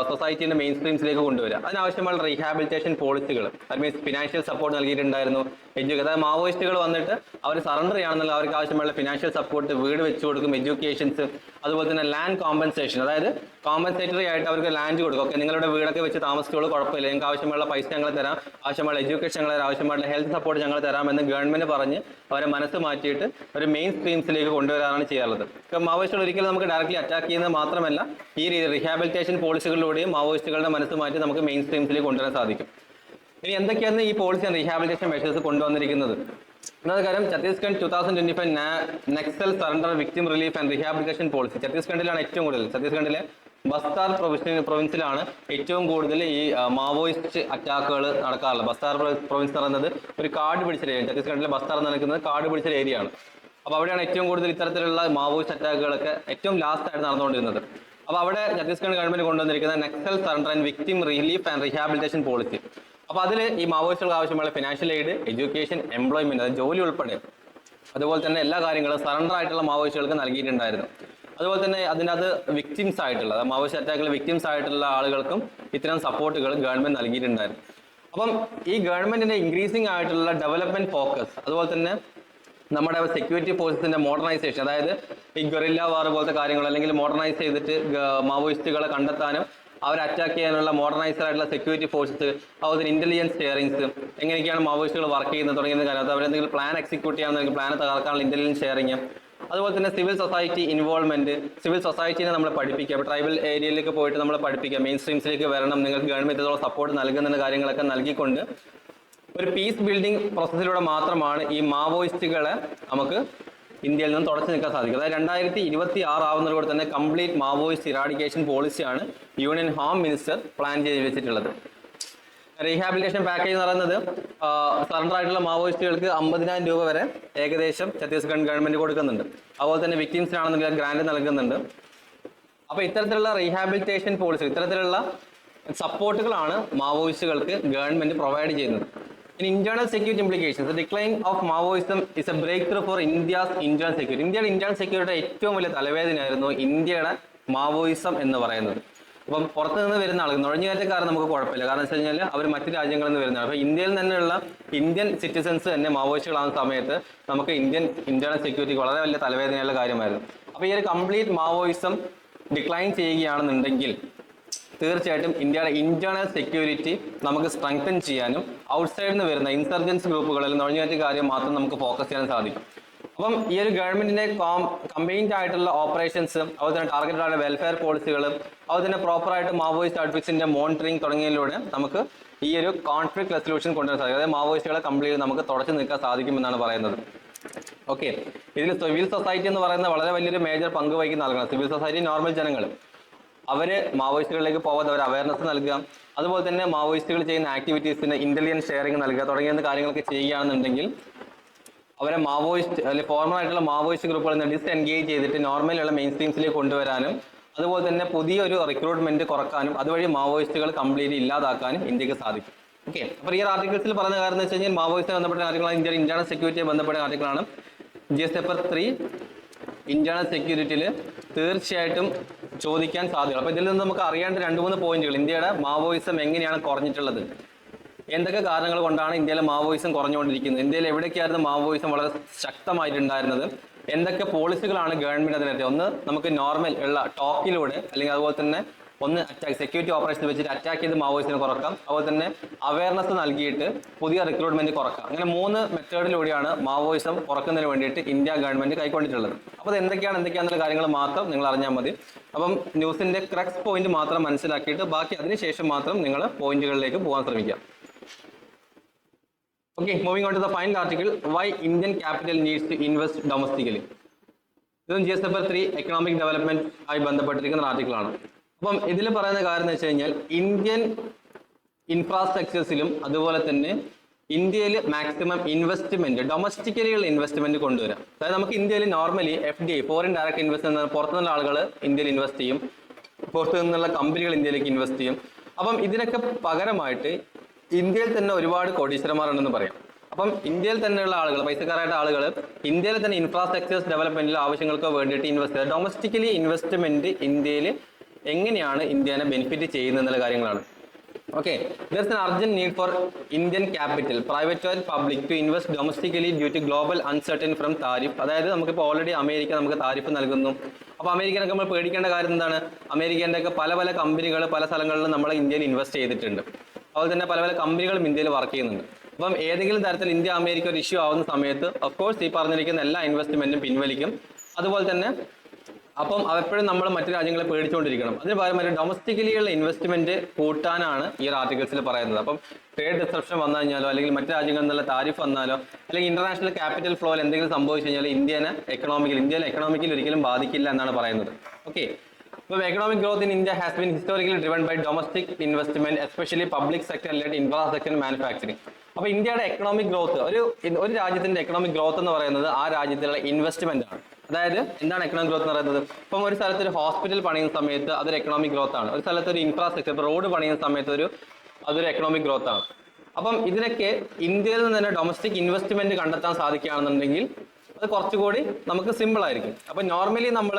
[SPEAKER 1] സൊസൈറ്റിന്റെ മെയിൻ സ്ട്രീംസിലേക്ക് കൊണ്ടുവരിക. അതിനാവശ്യമുള്ള റീഹാബിലിറ്റേഷൻ പോളിസികൾ, അത് മീൻസ് ഫിനാൻഷ്യൽ സപ്പോർട്ട് നൽകിയിട്ടുണ്ടായിരുന്നു. അതായത് മാവോയിസ്റ്റുകൾ വന്നിട്ട് അവർ സറണ്ടർ ചെയ്യണമെന്നുള്ള അവർക്ക് ആവശ്യമുള്ള ഫിനാൻഷ്യൽ സപ്പോർട്ട്, വീട് വെച്ചു കൊടുക്കും, എഡ്യൂക്കേഷൻസ്, അതുപോലെ തന്നെ ലാൻഡ് കോമ്പൻസേഷൻ, അതായത് കോമ്പൻസേറ്ററി ആയിട്ട് അവർക്ക് ലാൻഡ് കൊടുക്കും. ഓക്കെ, നിങ്ങളുടെ വീടൊക്കെ വെച്ച് താമസിച്ചോളൂ, കുഴപ്പമില്ല, നിങ്ങൾക്ക് ആവശ്യമുള്ള പൈസ ഞങ്ങൾ തരാം, ആവശ്യമുള്ള എഡ്യൂക്കേഷൻ ഞങ്ങൾ തരാം, ആവശ്യമുള്ള ഹെൽത്ത് സപ്പോർട്ട് ഞങ്ങൾ തരാമെന്ന് ഗവൺമെന്റ് പറഞ്ഞ് അവരെ മനസ്സ് മാറ്റിയിട്ട് ഒരു മെയിൻ സ്ട്രീംസിലേക്ക് കൊണ്ടുവരാനാണ് ചെയ്യാറുള്ളത്. മാവോയിസ്റ്റുകൾ ഒരിക്കലും നമുക്ക് ഡയറക്റ്റ്ലി അറ്റാക്ക് ചെയ്യുന്നത് മാത്രമല്ല, ഈ രീതി റീഹാബിലിറ്റേഷൻ പോളിസികളിലൂടെയും മാവോയിസ്റ്റുകളുടെ മനസ്സ് മാറ്റി നമുക്ക് മെയിൻ സ്ട്രീംസിലേക്ക് കൊണ്ടുവരാൻ സാധിക്കും. ഇനി എന്തൊക്കെയാണ് ഈ പോളിസി ആൻഡ് റീഹാബിലിറ്റേഷൻ മെഷേഴ്സ് കൊണ്ടുവന്നിരിക്കുന്നത്? ഒന്നാമത്തെ കാര്യം, Chhattisgarh 2025 Naxal surrender victim relief and rehabilitation policy. ഛത്തീസ്ഗഡിലാണ് ഏറ്റവും കൂടുതൽ. ഛത്തീസ്ഗഡിലെ ബസ്താർ പ്രൊവിൻസിലാണ് ഏറ്റവും കൂടുതൽ ഈ മാവോയിസ്റ്റ് അറ്റാക്കുകൾ നടക്കാറുള്ളത്. ബസ്താർ പ്രൊവിൻസ് എന്ന് പറയുന്നത് ഒരു കാട് പിടിച്ച ഏരിയ. ഛത്തീസ്ഗഡിലെ ബസ്താർ എന്ന് നിൽക്കുന്നത് കാട് പിടിച്ച ഏരിയ ആണ്. അപ്പോൾ അവിടെയാണ് ഏറ്റവും കൂടുതൽ ഇത്തരത്തിലുള്ള മാവോയിസ്റ്റ് അറ്റാക്കുകളൊക്കെ ഏറ്റവും ലാസ്റ്റ് ആയിട്ട് നടന്നുകൊണ്ടിരുന്നത്. അപ്പോൾ അവിടെ ഛത്തീസ്ഗഡ് ഗവൺമെന്റ് കൊണ്ടുവന്നിരിക്കുന്ന Naxal surrender and victim relief and rehabilitation policy. അപ്പോൾ അതിൽ ഈ മാവോയിസ്റ്റുകൾക്ക് ആവശ്യമുള്ള ഫിനാൻഷ്യൽ എയ്ഡ്, എഡ്യൂക്കേഷൻ, എംപ്ലോയ്മെന്റ്, അതായത് ജോലി ഉൾപ്പെടെ, അതുപോലെ തന്നെ എല്ലാ കാര്യങ്ങളും സറണ്ടർ ആയിട്ടുള്ള മാവോയിസ്റ്റുകൾക്ക് നൽകിയിട്ടുണ്ടായിരുന്നു. അതുപോലെ തന്നെ അതിനകത്ത് വിക്ടിംസ് ആയിട്ടുള്ള, മാവോയിസ്റ്റ് അറ്റാക്കിൽ വിക്ടിംസ് ആയിട്ടുള്ള ആളുകൾക്കും ഇത്തരം സപ്പോർട്ടുകൾ ഗവൺമെന്റ് നൽകിയിട്ടുണ്ടായിരുന്നു. അപ്പം ഈ ഗവൺമെന്റിന്റെ ഇൻക്രീസിംഗ് ആയിട്ടുള്ള ഡെവലപ്മെന്റ് ഫോക്കസ്, അതുപോലെ തന്നെ നമ്മുടെ സെക്യൂരിറ്റി ഫോഴ്സസിന്റെ മോഡേണൈസേഷൻ, അതായത് ഈ ഗൊറില്ല വാർ പോലത്തെ കാര്യങ്ങൾ, അല്ലെങ്കിൽ മോഡേണൈസ് ചെയ്തിട്ട് മാവോയിസ്റ്റുകളെ കണ്ടെത്താനും അവരെ അറ്റാക്ക് ചെയ്യാനുള്ള മോഡേണൈസ്ഡ് ആയിട്ടുള്ള സെക്യൂരിറ്റി ഫോഴ്സസ്, അതുപോലെ ഇന്റലിജൻസ് ഷെയറിങ്സ്, എങ്ങനെയൊക്കെയാണ് മാവോയിസ്റ്റുകൾ വർക്ക് ചെയ്യുന്നത് തുടങ്ങിയ കാര്യത്തിൽ അവരെന്തെങ്കിലും പ്ലാൻ എക്സിക്യൂട്ട് ചെയ്യാമെന്നെങ്കിൽ പ്ലാൻ തകർക്കാനുള്ള ഇന്റലിജൻസ് ഷെയറിങ്, അതുപോലെ തന്നെ സിവിൽ സൊസൈറ്റി ഇൻവോൾവ്മെന്റ്, സിവിൽ സൊസൈറ്റിനെ നമ്മൾ പഠിപ്പിക്കുക. ട്രൈബൽ ഏരിയയിലേക്ക് പോയിട്ട് നമ്മൾ പഠിപ്പിക്കുക, മെയിൻ സ്ട്രീംസിലേക്ക് വരണം, നിങ്ങൾക്ക് ഗവൺമെന്റ് ഇതോളം സപ്പോർട്ട് നൽകുന്ന കാര്യങ്ങളൊക്കെ നൽകിക്കൊണ്ട് ഒരു പീസ് ബിൽഡിംഗ് പ്രോസസ്സിലൂടെ മാത്രമാണ് ഈ മാവോയിസ്റ്റുകളെ നമുക്ക് ഇന്ത്യയിൽ നിന്ന് തുടച്ചു നിൽക്കാൻ സാധിക്കും. അതായത് 2026 ആവുന്നതോടെ തന്നെ കംപ്ലീറ്റ് മാവോയിസ്റ്റ് ഇറാഡിക്കേഷൻ പോളിസിയാണ് യൂണിയൻ ഹോം മിനിസ്റ്റർ പ്ലാൻ ചെയ്ത് വെച്ചിട്ടുള്ളത്. റീഹാബിലിറ്റേഷൻ പാക്കേജ് എന്ന് പറയുന്നത് സറണ്ടർ ആയിട്ടുള്ള മാവോയിസ്റ്റുകൾക്ക് 50,000 രൂപ വരെ ഏകദേശം ഛത്തീസ്ഗഡ് ഗവൺമെന്റ് കൊടുക്കുന്നുണ്ട്. അതുപോലെ തന്നെ വിക്ടിംസിനാണെന്നുണ്ടെങ്കിൽ ഗ്രാന്റ് നൽകുന്നുണ്ട്. അപ്പോൾ ഇത്തരത്തിലുള്ള റീഹാബിലിറ്റേഷൻ പോളിസി, ഇത്തരത്തിലുള്ള സപ്പോർട്ടുകളാണ് മാവോയിസ്റ്റുകൾക്ക് ഗവൺമെന്റ് പ്രൊവൈഡ് ചെയ്യുന്നത്. In internal security implications, the decline of Maoism is a breakthrough for India's internal security. ഇന്ത്യയുടെ ഇന്റേണൽ സെക്യൂരിറ്റിയുടെ ഏറ്റവും വലിയ തലവേദനയായിരുന്നു ഇന്ത്യയുടെ മാവോയിസം എന്ന് പറയുന്നത്. അപ്പം പുറത്തു നിന്ന് വരുന്ന ആളുകൾ, നുഴഞ്ഞുകയറ്റക്കാർ നമുക്ക് കുഴപ്പമില്ല, കാരണം വെച്ച് കഴിഞ്ഞാൽ അവർ മറ്റു രാജ്യങ്ങളിൽ നിന്ന് വരുന്നതാണ്. അപ്പോൾ ഇന്ത്യയിൽ തന്നെയുള്ള ഇന്ത്യൻ സിറ്റിസൺസ് തന്നെ മാവോയിസ്റ്റുകളാകുന്ന സമയത്ത് നമുക്ക് ഇന്റേണൽ സെക്യൂരിറ്റിക്ക് വളരെ വലിയ തലവേദനയുള്ള കാര്യമായിരുന്നു. അപ്പോൾ ഈ ഒരു കംപ്ലീറ്റ് മാവോയിസം ഡിക്ലൈൻ ചെയ്യുകയാണെന്നുണ്ടെങ്കിൽ തീർച്ചയായിട്ടും ഇന്ത്യയുടെ ഇന്റേണൽ സെക്യൂരിറ്റി നമുക്ക് സ്ട്രെങ്തൻ ചെയ്യാനും ഔട്ട്സൈഡിൽ നിന്ന് വരുന്ന ഇൻസർജൻസ് ഗ്രൂപ്പുകളിൽ നുഴഞ്ഞുകയറ്റ കാര്യം മാത്രം നമുക്ക് ഫോക്കസ് ചെയ്യാൻ സാധിക്കും. അപ്പം ഈ ഒരു ഗവൺമെന്റിന്റെ കമ്പൈൻഡ് ആയിട്ടുള്ള ഓപ്പറേഷൻസ്, അതുപോലെ തന്നെ ടാർഗറ്റഡ് ആയിട്ടുള്ള വെൽഫെയർ പോളിസികൾ, അതുപോലെ തന്നെ പ്രോപ്പറായിട്ട് മാവോയിസ്റ്റ് ഔട്ട്ഫിറ്റ്സിന്റെ മോണിറ്ററിംഗ് തുടങ്ങിയതിലൂടെ നമുക്ക് ഈ ഒരു കോൺഫ്ലിക്ട് റെസൊല്യൂഷൻ കൊണ്ടുവരാൻ സാധിക്കും. അതായത് മാവോയിസ്റ്റുകളെ കംപ്ലീറ്റ് നമുക്ക് തുടച്ചു നിൽക്കാൻ സാധിക്കുമെന്നാണ് പറയുന്നത്. ഓക്കെ, ഇതിൽ സിവിൽ സൊസൈറ്റി എന്ന് പറയുന്ന വളരെ വലിയൊരു മേജർ പങ്ക് വഹിക്കുന്ന ആളുകളാണ്. സിവിൽ സൊസൈറ്റി നോർമൽ ജനങ്ങൾ, അവര് മാവോയിസ്റ്റുകളിലേക്ക് പോകാതെ അവർ അവയർനെസ് നൽകുക, അതുപോലെ തന്നെ മാവോയിസ്റ്റുകൾ ചെയ്യുന്ന ആക്ടിവിറ്റീസിന് ഇന്റലിജൻസ് ഷെയറിംഗ് നൽകുക തുടങ്ങിയ കാര്യങ്ങളൊക്കെ ചെയ്യുകയാണെന്നുണ്ടെങ്കിൽ അവരെ മാവോയിസ്റ്റ് അല്ലെങ്കിൽ ഫോർമൽ ആയിട്ടുള്ള മാവോയിസ്റ്റ് ഗ്രൂപ്പുകളിൽ നിന്ന് ഡിസ്എൻഗേജ് ചെയ്തിട്ട് നോർമലുള്ള മെയിൻ സ്ട്രീംസിലേക്ക് കൊണ്ടുവരാനും, അതുപോലെ തന്നെ പുതിയൊരു റിക്രൂട്ട്മെന്റ് കുറക്കാനും, അതുവഴി മാവോയിസ്റ്റുകൾ കംപ്ലീറ്റ് ഇല്ലാതാക്കാനും ഇന്ത്യക്ക് സാധിക്കും. ഓക്കെ, അപ്പോൾ ഈ ആർട്ടിക്കിൾസിൽ പറയുന്ന കാര്യം എന്ന് വെച്ച് കഴിഞ്ഞാൽ മാവോയിസ്റ്റുമായി ബന്ധപ്പെട്ട കാര്യങ്ങളാണ്, ഇന്ത്യയുടെ ഇന്റേണൽ സെക്യൂരിറ്റിയെ ബന്ധപ്പെട്ട കാര്യങ്ങളാണ്. GS പേപ്പർ 3 ഇന്റേണൽ സെക്യൂരിറ്റിയിൽ തീർച്ചയായിട്ടും ചോദിക്കാൻ സാധ്യത. അപ്പോൾ ഇതിൽ നിന്ന് നമുക്ക് അറിയേണ്ട 2-3 പോയിന്റുകൾ, ഇന്ത്യയുടെ മാവോയിസം എങ്ങനെയാണ് കുറഞ്ഞിട്ടുള്ളത്, എന്തൊക്കെ കാരണങ്ങൾ കൊണ്ടാണ് ഇന്ത്യയിലെ മാവോയിസം കുറഞ്ഞുകൊണ്ടിരിക്കുന്നത്, ഇന്ത്യയിൽ എവിടേക്കായിരുന്നു മാവോയിസം വളരെ ശക്തമായിട്ടുണ്ടായിരുന്നത്, എന്തൊക്കെ പോളിസികളാണ് ഗവൺമെന്റ് അതിനെത്തിയത്. ഒന്ന് നമുക്ക് നോർമൽ ഉള്ള ടോക്കിലൂടെ, അല്ലെങ്കിൽ അതുപോലെ തന്നെ ഒന്ന് അറ്റാക്ക് സെക്യൂരിറ്റി ഓപ്പറേഷൻ വെച്ചിട്ട് അറ്റാക്ക് ചെയ്ത് മാവോയിസ്റ്റിനെ കുറക്കാം, അതുപോലെ തന്നെ അവയർനെസ് നൽകിയിട്ട് പുതിയ റിക്രൂട്ട്മെന്റ് കുറക്കാം. അങ്ങനെ 3 മെത്തേഡിലൂടെയാണ് മാവോയിസം കുറക്കുന്നതിന് വേണ്ടിയിട്ട് ഇന്ത്യ ഗവൺമെന്റ് കൈക്കൊണ്ടിട്ടുള്ളത്. അപ്പോൾ അത് എന്തൊക്കെയാണെന്നുള്ള കാര്യങ്ങൾ മാത്രം നിങ്ങൾ അറിഞ്ഞാൽ മതി. അപ്പം ന്യൂസിന്റെ ക്രക്സ് പോയിന്റ് മാത്രം മനസ്സിലാക്കിയിട്ട് ബാക്കി അതിനുശേഷം മാത്രം നിങ്ങൾ പോയിന്റുകളിലേക്ക് പോകാൻ ശ്രമിക്കുക. Okay, moving on to the final article, why Indian capital needs to invest domestically. ഇതും GS പേപ്പർ 3 എക്കണോമിക് ഡെവലപ്മെന്റ് ആയി ബന്ധപ്പെട്ടിരിക്കുന്ന ആർട്ടിക്കിളാണ്. അപ്പം ഇതിൽ പറയുന്ന കാര്യം എന്ന് വെച്ച് കഴിഞ്ഞാൽ ഇന്ത്യൻ ഇൻഫ്രാസ്ട്രക്ചേഴ്സിലും അതുപോലെ തന്നെ ഇന്ത്യയിൽ മാക്സിമം ഇൻവെസ്റ്റ്മെന്റ്, ഡൊമസ്റ്റിക്കലിയുള്ള ഇൻവെസ്റ്റ്മെന്റ് കൊണ്ടുവരാം. അതായത് നമുക്ക് ഇന്ത്യയിൽ normally FDI, foreign direct investment, പുറത്തുനിന്നുള്ള ആളുകൾ ഇന്ത്യയിൽ ഇൻവെസ്റ്റ് ചെയ്യും, പുറത്തു നിന്നുള്ള കമ്പനികൾ ഇന്ത്യയിലേക്ക് ഇൻവെസ്റ്റ് ചെയ്യും. അപ്പം ഇതിനൊക്കെ പകരമായിട്ട് ഇന്ത്യയിൽ തന്നെ ഒരുപാട് കോടീശ്വരന്മാരുണ്ടെന്ന് പറയാം. അപ്പം ഇന്ത്യയിൽ തന്നെയുള്ള ആളുകൾ, പൈസക്കാരായിട്ട് ആളുകൾ ഇന്ത്യയിൽ തന്നെ ഇൻഫ്രാസ്ട്രക്ചേഴ്സ് ഡെവലപ്മെന്റിൽ ആവശ്യങ്ങൾക്ക് വേണ്ടിയിട്ട് ഇൻവെസ്റ്റ് ചെയ്യുക. ഡൊമസ്റ്റിക്കലി ഇൻവെസ്റ്റ്മെന്റ് ഇന്ത്യയിൽ എങ്ങനെയാണ് ഇന്ത്യനെ ബെനിഫിറ്റ് ചെയ്യുന്നത് എന്നുള്ള കാര്യങ്ങളാണ്. Okay, there's an urgent need for Indian capital, private or public, to invest domestically due to global uncertainty from tariff. അതായത് നമുക്കിപ്പോൾ ഓൾറെഡി അമേരിക്ക നമുക്ക് താരിഫ് നൽകുന്നു. അപ്പോൾ അമേരിക്കനൊക്കെ നമ്മൾ പേടിക്കേണ്ട കാര്യം എന്താണ്? അമേരിക്കേൻ്റെ ഒക്കെ പല പല കമ്പനികൾ പല സ്ഥലങ്ങളിലും നമ്മൾ ഇന്ത്യയിൽ ഇൻവെസ്റ്റ് ചെയ്തിട്ടുണ്ട്. അതുപോലെ തന്നെ പല പല കമ്പനികളും ഇന്ത്യയിൽ വർക്ക് ചെയ്യുന്നുണ്ട്. അപ്പം ഏതെങ്കിലും തരത്തിൽ ഇന്ത്യ അമേരിക്ക ഒരു ഇഷ്യൂ ആവുന്ന സമയത്ത് ഓഫ്കോഴ്സ് ഈ പറഞ്ഞിരിക്കുന്ന എല്ലാ ഇൻവെസ്റ്റ്മെന്റും പിൻവലിക്കും. അതുപോലെ തന്നെ അപ്പം എപ്പോഴും നമ്മൾ മറ്റു രാജ്യങ്ങളെ പേടിച്ചുകൊണ്ടിരിക്കണം. അതിന് പകരം ഒരു ഡൊമസ്റ്റിക്കലിയുള്ള ഇൻവെസ്റ്റ്മെന്റ് കൂട്ടാനാണ് ഈ ഒരു ആർട്ടിക്കിൾസിൽ പറയുന്നത്. അപ്പം ട്രേഡ് ഡിസ്ട്രപ്ഷൻ വന്നു കഴിഞ്ഞാലോ അല്ലെങ്കിൽ മറ്റു രാജ്യങ്ങളിൽ നിന്നുള്ള താരിഫ് വന്നാലോ അല്ലെങ്കിൽ ഇന്റർനാഷണൽ ക്യാപിറ്റൽ ഫ്ലോയിൽ എന്തെങ്കിലും സംഭവിച്ചു കഴിഞ്ഞാൽ ഇന്ത്യയിലെ എക്കണോമിക്കലി ഒരിക്കലും ബാധിക്കില്ല എന്നാണ് പറയുന്നത്. ഓക്കെ, അപ്പോൾ economic growth in India has been historically driven by domestic investment, especially public sector led infrastructure and manufacturing. അപ്പോൾ ഇന്ത്യയുടെ എക്കണോമിക് ഗ്രോത്ത്, ഒരു രാജ്യത്തിന്റെ എക്കണോമിക് ഗ്രോത്ത് എന്ന് പറയുന്നത് ആ രാജ്യത്തിലുള്ള ഇൻവെസ്റ്റ്മെന്റ് ആണ്. അതായത് എന്താണ് എക്കണോമിക് ഗ്രോത്ത് എന്ന് പറയുന്നത്? ഇപ്പം ഒരു സ്ഥലത്ത് ഒരു ഹോസ്പിറ്റൽ പണിയുന്ന സമയത്ത് അതൊരു എക്കണോമിക് ഗ്രോത്ത് ആണ്. ഒരു സ്ഥലത്ത് ഒരു ഇൻഫ്രാസ്ട്രക്ചർ, ഇപ്പോൾ റോഡ് പണിയുന്ന സമയത്ത് അതൊരു എക്കണോമിക് ഗ്രോത്ത് ആണ്. അപ്പം ഇതിനൊക്കെ ഇന്ത്യയിൽ നിന്ന് തന്നെ ഡൊമസ്റ്റിക് ഇൻവെസ്റ്റ്മെന്റ് കണ്ടെത്താൻ സാധിക്കുകയാണെന്നുണ്ടെങ്കിൽ അത് കുറച്ചുകൂടി നമുക്ക് സിമ്പിൾ ആയിരിക്കും. അപ്പം നോർമലി നമ്മൾ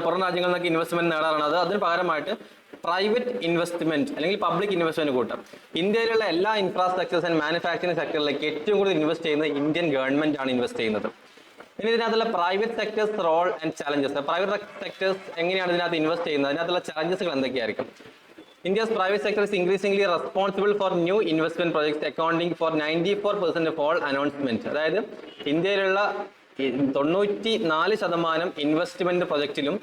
[SPEAKER 1] പുറം രാജ്യങ്ങളിൽ നിന്നൊക്കെ ഇൻവെസ്റ്റ്മെന്റ് നേടാറുള്ളത്. അതിന് പകരമായിട്ട് പ്രൈവറ്റ് ഇൻവെസ്റ്റ്മെന്റ് അല്ലെങ്കിൽ പബ്ലിക് ഇൻവെസ്റ്റ്മെന്റ് കൂട്ടാം. ഇന്ത്യയിലുള്ള എല്ലാ ഇൻഫ്രാസ്ട്രക്ചേഴ്സ് ആൻഡ് മാനുഫാക്ചറിംഗ് സെക്ടറിലേക്ക് ഏറ്റവും കൂടുതൽ ഇൻവെസ്റ്റ് ചെയ്യുന്നത് ഇന്ത്യൻ ഗവൺമെന്റ് ആണ് ഇൻവെസ്റ്റ് ചെയ്യുന്നത്. ഇനി ഇതിനകത്തുള്ള private sectors role and challenges. Private sectors എങ്ങനെയാണ് ഇതിനകത്ത് ഇൻവെസ്റ്റ് ചെയ്യുന്നത്, അതിനകത്തുള്ള ചലഞ്ചസുകൾ എന്തൊക്കെയായിരിക്കും? India's private sector is increasingly responsible for new investment projects accounting for 94% of all announcement. അതായത് ഇന്ത്യയിലുള്ള 94% ഇൻവെസ്റ്റ്മെന്റ് പ്രൊജക്റ്റിലും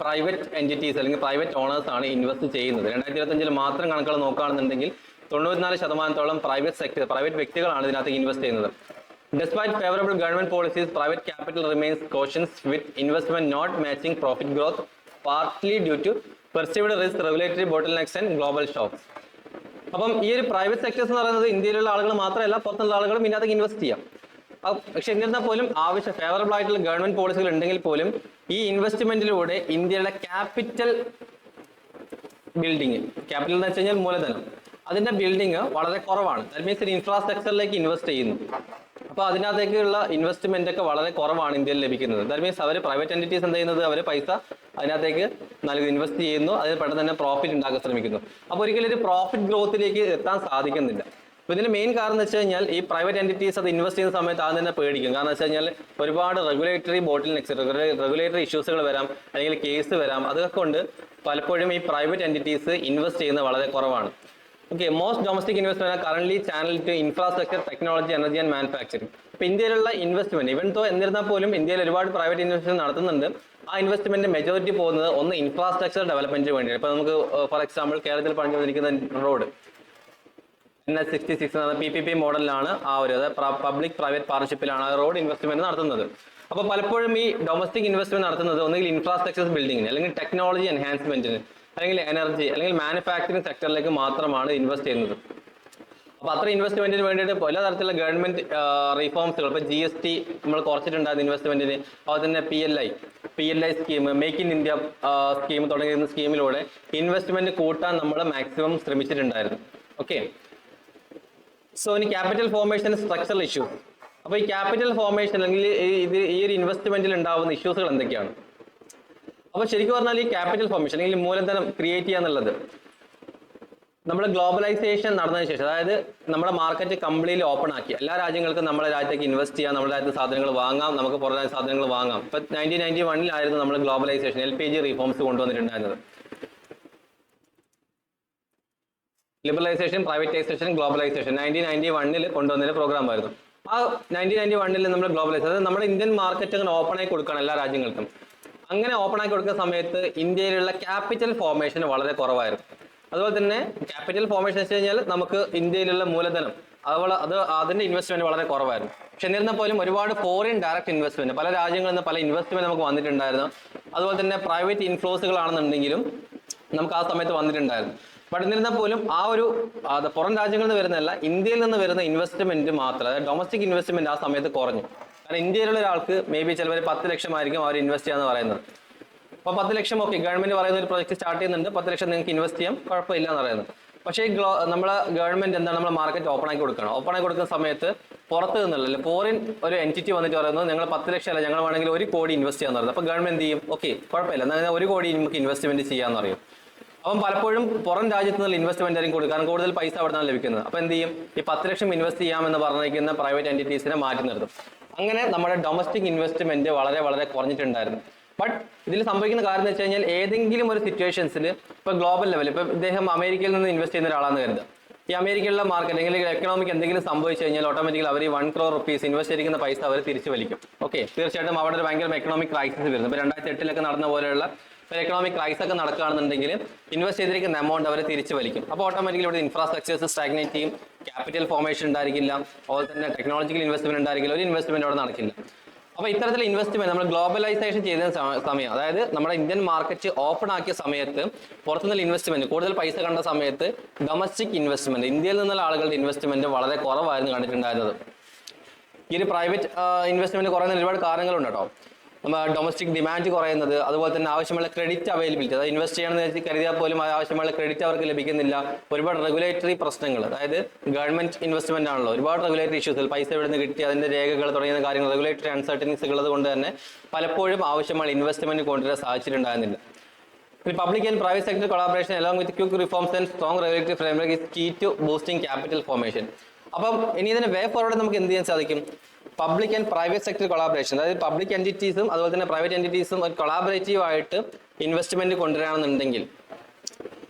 [SPEAKER 1] പ്രൈവറ്റ് എൻറ്റിറ്റീസ് അല്ലെങ്കിൽ പ്രൈവറ്റ് ഓണേഴ്സ് ആണ് ഇൻവെസ്റ്റ് ചെയ്യുന്നത്. 2025 മാത്രം കണക്കുകൾ നോക്കുകയാണെന്നുണ്ടെങ്കിൽ 94% പ്രൈവറ്റ് വ്യക്തികളാണ് ഇതിനകത്ത് ഇൻവെസ്റ്റ് ചെയ്യുന്നത്. Despite favorable government policies, private capital remains cautious, with investment not matching profit growth, partly due to perceived risk, regulatory bottlenecks and global shocks. അപ്പം ഈ ഒരു പ്രൈവറ്റ് സെക്ടേഴ്സ് എന്ന് പറയുന്നത് ഇന്ത്യയിലുള്ള ആളുകൾ മാത്രമല്ല, പുറത്തുള്ള ആളുകളും ഇതിനകത്ത് ഇൻവെസ്റ്റ് ചെയ്യാം. പക്ഷെ എന്നിരുന്നാൽ പോലും ഫേവറബിൾ ആയിട്ടുള്ള ഗവൺമെന്റ് പോളിസികൾ ഉണ്ടെങ്കിൽ പോലും ഈ ഇൻവെസ്റ്റ്മെന്റിലൂടെ ഇന്ത്യയുടെ ക്യാപിറ്റൽ എന്ന് വെച്ച് കഴിഞ്ഞാൽ മൂലധനം, അതിന്റെ ബിൽഡിംഗ് വളരെ കുറവാണ്. ദാറ്റ് മീൻസ് ഒരു ഇൻഫ്രാസ്ട്രക്ചറിലേക്ക് ഇൻവെസ്റ്റ് ചെയ്യുന്നു. അപ്പോൾ അതിനകത്തേക്കുള്ള ഇൻവെസ്റ്റ്മെന്റ് ഒക്കെ വളരെ കുറവാണ് ഇന്ത്യയിൽ ലഭിക്കുന്നത്. ദാറ്റ് മീൻസ് അവർ പ്രൈവറ്റ് എൻറ്റിറ്റീസ് എന്ത് ചെയ്യുന്നത്, അവർ പൈസ അതിനകത്തേക്ക് ഇൻവെസ്റ്റ് ചെയ്യുന്നു, അതിന് പെട്ടെന്ന് തന്നെ പ്രോഫിറ്റ് ഉണ്ടാക്കാൻ ശ്രമിക്കുന്നു. അപ്പോൾ ഒരിക്കലും ഒരു പ്രോഫിറ്റ് ഗ്രോത്തിലേക്ക് എത്താൻ സാധിക്കുന്നില്ല. അപ്പോൾ ഇതിന്റെ മെയിൻ കാരണം എന്ന് വെച്ച് കഴിഞ്ഞാൽ ഈ പ്രൈവറ്റ് എൻറ്റിറ്റീസ് അത് ഇൻവെസ്റ്റ് ചെയ്യുന്ന സമയത്ത് ആദ്യം തന്നെ പേടിക്കും. കാരണം വെച്ച് കഴിഞ്ഞാൽ ഒരുപാട് റെഗുലേറ്ററി റെഗുലേറ്ററി ഇഷ്യൂസുകൾ വരാം, അല്ലെങ്കിൽ കേസ് വരാം. അതൊക്കെ കൊണ്ട് പലപ്പോഴും ഈ പ്രൈവറ്റ് എൻറ്റിറ്റീസ് ഇൻവെസ്റ്റ് ചെയ്യുന്നത് വളരെ കുറവാണ്. Okay, most domestic investment are currently channeled to infrastructure, technology, energy and manufacturing. ഇപ്പോൾ ഇന്ത്യയിലുള്ള ഇൻവെസ്റ്റ്മെന്റ് എന്നിരുന്നാൽ പോലും ഇന്ത്യയിൽ ഒരുപാട് പ്രൈവറ്റ് ഇൻവെസ്റ്റ്മെന്റ് നടത്തുന്നുണ്ട്. ആ ഇൻവെസ്റ്റ്മെന്റ് മെജോറിറ്റി പോകുന്നത് ഒന്ന് ഇൻഫ്രാസ്ട്രക്ചർ ഡെവലപ്മെന്റിന് വേണ്ടിയാണ്. ഇപ്പോൾ നമുക്ക് ഫോർ എക്സാമ്പിൾ കേരളത്തിൽ പറഞ്ഞു വന്നിരിക്കുന്ന റോഡ് NH-66 എന്ന PPP മോഡലിലാണ് പബ്ലിക് പ്രൈവറ്റ് പാർട്ണർഷിപ്പിലാണ് റോഡ് ഇൻവെസ്റ്റ്മെന്റ് നടത്തുന്നത്. അപ്പോൾ പലപ്പോഴും ഈ ഡൊമസ്റ്റിക് ഇൻവെസ്റ്റ്മെന്റ് നടത്തുന്നത് ഒന്നുകിൽ ഇൻഫ്രാസ്ട്രക്ചർ ബിൽഡിങ്ങിന്, അല്ലെങ്കിൽ ടെക്നോളജി എൻഹാൻസ്മെന്റിന്, അല്ലെങ്കിൽ എനർജി അല്ലെങ്കിൽ മാനുഫാക്ചറിംഗ് സെക്ടറിലേക്ക് മാത്രമാണ് ഇൻവെസ്റ്റ് ചെയ്യുന്നത്. അപ്പോൾ അത്ര ഇൻവെസ്റ്റ്മെന്റിന് വേണ്ടിയിട്ട് പലതരത്തിലുള്ള ഗവൺമെന്റ് റീഫോംസുകൾ, ഇപ്പോൾ GST നമ്മൾ കുറച്ചിട്ടുണ്ടായിരുന്നു ഇൻവെസ്റ്റ്മെന്റിന്. അതുപോലെ തന്നെ PLI scheme, make in India scheme തുടങ്ങിയ സ്കീമിലൂടെ ഇൻവെസ്റ്റ്മെന്റ് കൂട്ടാൻ നമ്മൾ മാക്സിമം ശ്രമിച്ചിട്ടുണ്ടായിരുന്നു. ഓക്കെ, സോ ഇനി ക്യാപിറ്റൽ ഫോർമേഷൻ സ്ട്രക്ചറൽ ഇഷ്യൂ. അപ്പോൾ ഈ ക്യാപിറ്റൽ ഫോർമേഷൻ അല്ലെങ്കിൽ ഈ ഒരു ഇൻവെസ്റ്റ്മെന്റിൽ ഉണ്ടാവുന്ന ഇഷ്യൂസുകൾ എന്തൊക്കെയാണ്? അപ്പോൾ ശരിക്കും പറഞ്ഞാൽ ഈ ക്യാപിറ്റൽ ഫോർമേഷൻ അല്ലെങ്കിൽ മൂലധനം ക്രിയേറ്റ് ചെയ്യുക എന്നുള്ളത് നമ്മൾ ഗ്ലോബലൈസേഷൻ നടന്നതിന് ശേഷം, അതായത് നമ്മുടെ മാർക്കറ്റ് കംപ്ലീറ്റ്ലി ഓപ്പൺ ആക്കി എല്ലാ രാജ്യങ്ങൾക്കും നമ്മുടെ രാജ്യത്തേക്ക് ഇൻവെസ്റ്റ് ചെയ്യാം, നമ്മുടെ രാജ്യത്ത് സാധനങ്ങൾ വാങ്ങാം, നമുക്ക് പുറം രാജ്യ സാധനങ്ങൾ വാങ്ങാം. ഇപ്പം 1991 നമ്മൾ ഗ്ലോബലൈസേഷൻ LPG റീഫോംസ് കൊണ്ടുവന്നിട്ടുണ്ടായിരുന്നത്. ലിബറലൈസേഷൻ, പ്രൈവറ്റൈസേഷൻ, ഗ്ലോബലൈസേഷൻ 1991 കൊണ്ടുവന്നൊരു പ്രോഗ്രാം ആയിരുന്നു. ആ 1991 നമ്മൾ ഗ്ലോബലൈസേഷൻ, അതായത് നമ്മുടെ ഇന്ത്യൻ മാർക്കറ്റ് അങ്ങനെ ഓപ്പൺ ആയി കൊടുക്കണം എല്ലാ രാജ്യങ്ങൾക്കും. അങ്ങനെ ഓപ്പൺ ആക്കി കൊടുക്കുന്ന സമയത്ത് ഇന്ത്യയിലുള്ള ക്യാപിറ്റൽ ഫോർമേഷൻ വളരെ കുറവായിരുന്നു. അതുപോലെ തന്നെ ക്യാപിറ്റൽ ഫോർമേഷൻ വെച്ച് കഴിഞ്ഞാൽ നമുക്ക് ഇന്ത്യയിലുള്ള മൂലധനം അതിന്റെ ഇൻവെസ്റ്റ്മെന്റ് വളരെ കുറവായിരുന്നു. പക്ഷെ എന്നിരുന്നാൽ പോലും ഒരുപാട് ഫോറിൻ ഡയറക്റ്റ് ഇൻവെസ്റ്റ്മെന്റ് പല രാജ്യങ്ങളിൽ നിന്ന് പല ഇൻവെസ്റ്റ്മെന്റ് നമുക്ക് വന്നിട്ടുണ്ടായിരുന്നു. അതുപോലെ തന്നെ പ്രൈവറ്റ് ഇൻഫ്ലോസുകളാണെന്നുണ്ടെങ്കിലും നമുക്ക് ആ സമയത്ത് വന്നിട്ടുണ്ടായിരുന്നു. ബട്ട് എന്നിരുന്നാൽ പോലും പുറം രാജ്യങ്ങളിൽ നിന്ന് വരുന്നതല്ല, ഇന്ത്യയിൽ നിന്ന് വരുന്ന ഇൻവെസ്റ്റ്മെന്റ് മാത്രം, അതായത് ഡൊമസ്റ്റിക് ഇൻവെസ്റ്റ്മെന്റ് ആ സമയത്ത് കുറഞ്ഞു. കാരണം ഇന്ത്യയിലുള്ള ഒരാൾക്ക് മേ ബി ചിലവർ 10 ലക്ഷമായിരിക്കും അവർ ഇൻവെസ്റ്റ് ചെയ്യാന്ന് പറയുന്നത്. അപ്പോൾ 10 ലക്ഷം ഓക്കെ, ഗവൺമെന്റ് പറയുന്ന ഒരു പ്രൊജക്ട് സ്റ്റാർട്ട് ചെയ്യുന്നുണ്ട്, 10 ലക്ഷം നിങ്ങൾക്ക് ഇൻവെസ്റ്റ് ചെയ്യാം, കുഴപ്പമില്ല എന്ന് പറയുന്നത്. പക്ഷേ നമ്മളെ ഗവൺമെന്റ് എന്താണ് നമ്മളെ മാർക്കറ്റ് ഓപ്പൺ ആക്കി കൊടുക്കണം. ഓപ്പൺ ആക്കി കൊടുക്കുന്ന സമയത്ത് പുറത്ത് നിന്നുള്ള ഫോറിൻ ഒരു എൻറ്റിറ്റി വന്നിട്ട് പറയുന്നത് ഞങ്ങൾ 10 ലക്ഷം അല്ല, ഞങ്ങൾ വേണമെങ്കിൽ 1 കോടി ഇൻവെസ്റ്റ് ചെയ്യാന്ന് പറയുന്നത്. അപ്പോൾ ഗവൺമെന്റ് എന്ത് ചെയ്യും? ഓക്കെ, കുഴപ്പമില്ല, എന്നാൽ 1 കോടി നമുക്ക് ഇൻവെസ്റ്റ്മെന്റ് ചെയ്യാന്ന് പറയും. അപ്പം പലപ്പോഴും പുറം രാജ്യത്ത് നിന്നുള്ള ഇൻവെസ്റ്റ്മെന്റ് ആയിരിക്കും കൊടുക്കുക, കാരണം കൂടുതൽ പൈസ അവിടെ നിന്നാണ് ലഭിക്കുന്നത്. അപ്പോൾ എന്ത് ചെയ്യും? ഈ 10 ലക്ഷം ഇൻവെസ്റ്റ് ചെയ്യാമെന്ന് പറഞ്ഞിരിക്കുന്ന പ്രൈവറ്റ് എൻറ്റിറ്റീസിനെ മാറ്റി നിർത്തും. അങ്ങനെ നമ്മുടെ ഡൊമസ്റ്റിക് ഇൻവെസ്റ്റ്മെന്റ് വളരെ വളരെ കുറഞ്ഞിട്ടുണ്ടായിരുന്നു. ബട്ട് ഇതിൽ സംഭവിക്കുന്ന കാര്യം എന്ന് വെച്ച് കഴിഞ്ഞാൽ ഏതെങ്കിലും ഒരു സിറ്റുവേഷൻസിൽ ഇപ്പോൾ ഗ്ലോബൽ ലെവൽ, ഇപ്പോൾ ഇദ്ദേഹം അമേരിക്കയിൽ നിന്ന് ഇൻവെസ്റ്റ് ചെയ്യുന്ന ഒരാളാണെന്ന് കരുതുക. ഈ അമേരിക്കയിലുള്ള മാർക്കറ്റ് അല്ലെങ്കിൽ എക്കണോമിക് എന്തെങ്കിലും സംഭവിച്ചു കഴിഞ്ഞാൽ ഓട്ടോമാറ്റിക്കലി അവർ 1 crore rupees ഇൻവെസ്റ്റ് ചെയ്തിരിക്കുന്ന പൈസ അവർ തിരിച്ചു വലിക്കും. ഓക്കെ, തീർച്ചയായിട്ടും അവിടെ ഒരു ഭയങ്കര എക്കണോമിക് ക്രൈസിസ് വരുന്നു. ഇപ്പോൾ 2008 നടന്ന പോലെയുള്ള ഒരു എക്കണോമിക് ക്രൈസ് ഒക്കെ നടക്കുകയാണെന്നുണ്ടെങ്കിൽ ഇൻവെസ്റ്റ് ചെയ്തിരിക്കുന്ന എമൗണ്ട് അവർ തിരിച്ചു വലിക്കും. അപ്പോൾ ഓട്ടോമാറ്റിക്കലി ഇവിടെ ഇൻഫ്രാസ്ട്രക്ചേഴ്സ് സ്റ്റാഗ്നേറ്റ് ചെയ്യും, ക്യാപിറ്റൽ ഫോർമേഷൻ ഉണ്ടായിരിക്കില്ല, അതുപോലെ തന്നെ ടെക്നോളജിക്കൽ ഇൻവെസ്റ്റ്മെന്റ് ഉണ്ടായിരിക്കില്ല, ഒരു ഇൻവെസ്റ്റ്മെന്റ് അവിടെ നടക്കില്ല. അപ്പോൾ ഇത്തരത്തിലുള്ള ഇൻവെസ്റ്റ്മെന്റ് നമ്മൾ ഗ്ലോബലൈസേഷൻ ചെയ്ത സമയം, അതായത് നമ്മുടെ ഇന്ത്യൻ മാർക്കറ്റ് ഓപ്പൺ ആക്കിയ സമയത്ത് പുറത്തുനിന്നുള്ള ഇൻവെസ്റ്റ്മെന്റ് കൂടുതൽ പൈസ കണ്ട സമയത്ത് ഡൊമസ്റ്റിക് ഇൻവെസ്റ്റ്മെന്റ്, ഇന്ത്യയിൽ നിന്നുള്ള ആളുകളുടെ ഇൻവെസ്റ്റ്മെന്റ് വളരെ കുറവായിരുന്നു കണ്ടിട്ടുണ്ടായിരുന്നത്. ഈ ഒരു പ്രൈവറ്റ് ഇൻവെസ്റ്റ്മെന്റ് കുറയുന്ന ഒരുപാട് കാരണങ്ങളുണ്ട് കേട്ടോ. നമ്മൾ ഡൊമസ്റ്റിക് ഡിമാൻഡ് കുറയുന്നത്, അതുപോലെ തന്നെ ആവശ്യമുള്ള ക്രെഡിറ്റ് അവൈലബിലിറ്റി, അതായത് ഇൻവെസ്റ്റ് ചെയ്യണമെന്ന് കരുതിയാൽ പോലും ആവശ്യമുള്ള ക്രെഡിറ്റ് അവർക്ക് ലഭിക്കുന്നില്ല. ഒരുപാട് റെഗുലേറ്ററി പ്രശ്നങ്ങൾ, അതായത് ഗവൺമെന്റ് ഇൻവെസ്റ്റ്മെന്റ് ആണല്ലോ, ഒരുപാട് റെഗുലേറ്ററി ഇഷ്യൂസ്, പൈസ എവിടെ നിന്ന് കിട്ടി, അതിന്റെ രേഖകൾ തുടങ്ങിയ കാര്യങ്ങൾ, റെഗുലേറ്ററി അൺസർട്ടനിറ്റീസ് ഉള്ളത് കൊണ്ട് തന്നെ പലപ്പോഴും ആവശ്യമുള്ള ഇൻവെസ്റ്റ്മെന്റ് കൊണ്ടുവരാൻ സാധിച്ചിട്ടുണ്ടായിരുന്നില്ല. Public and private sector collaboration along with quick reforms and strong regulatory framework is key to boosting capital formation. അപ്പം ഇനി ഇതിന് വേ ഫോർവേഡ് നമുക്ക് എന്ത് ചെയ്യാൻ സാധിക്കും? Public and private sector collaboration, അതായത് പബ്ലിക് എൻറ്റിറ്റീസും അതുപോലെ തന്നെ പ്രൈവറ്റ് എൻറ്റിറ്റീസും ഒരു കൊളാബറേറ്റീവ് ആയിട്ട് ഇൻവെസ്റ്റ്മെന്റ് കൊണ്ടുവരാണെന്നുണ്ടെങ്കിൽ,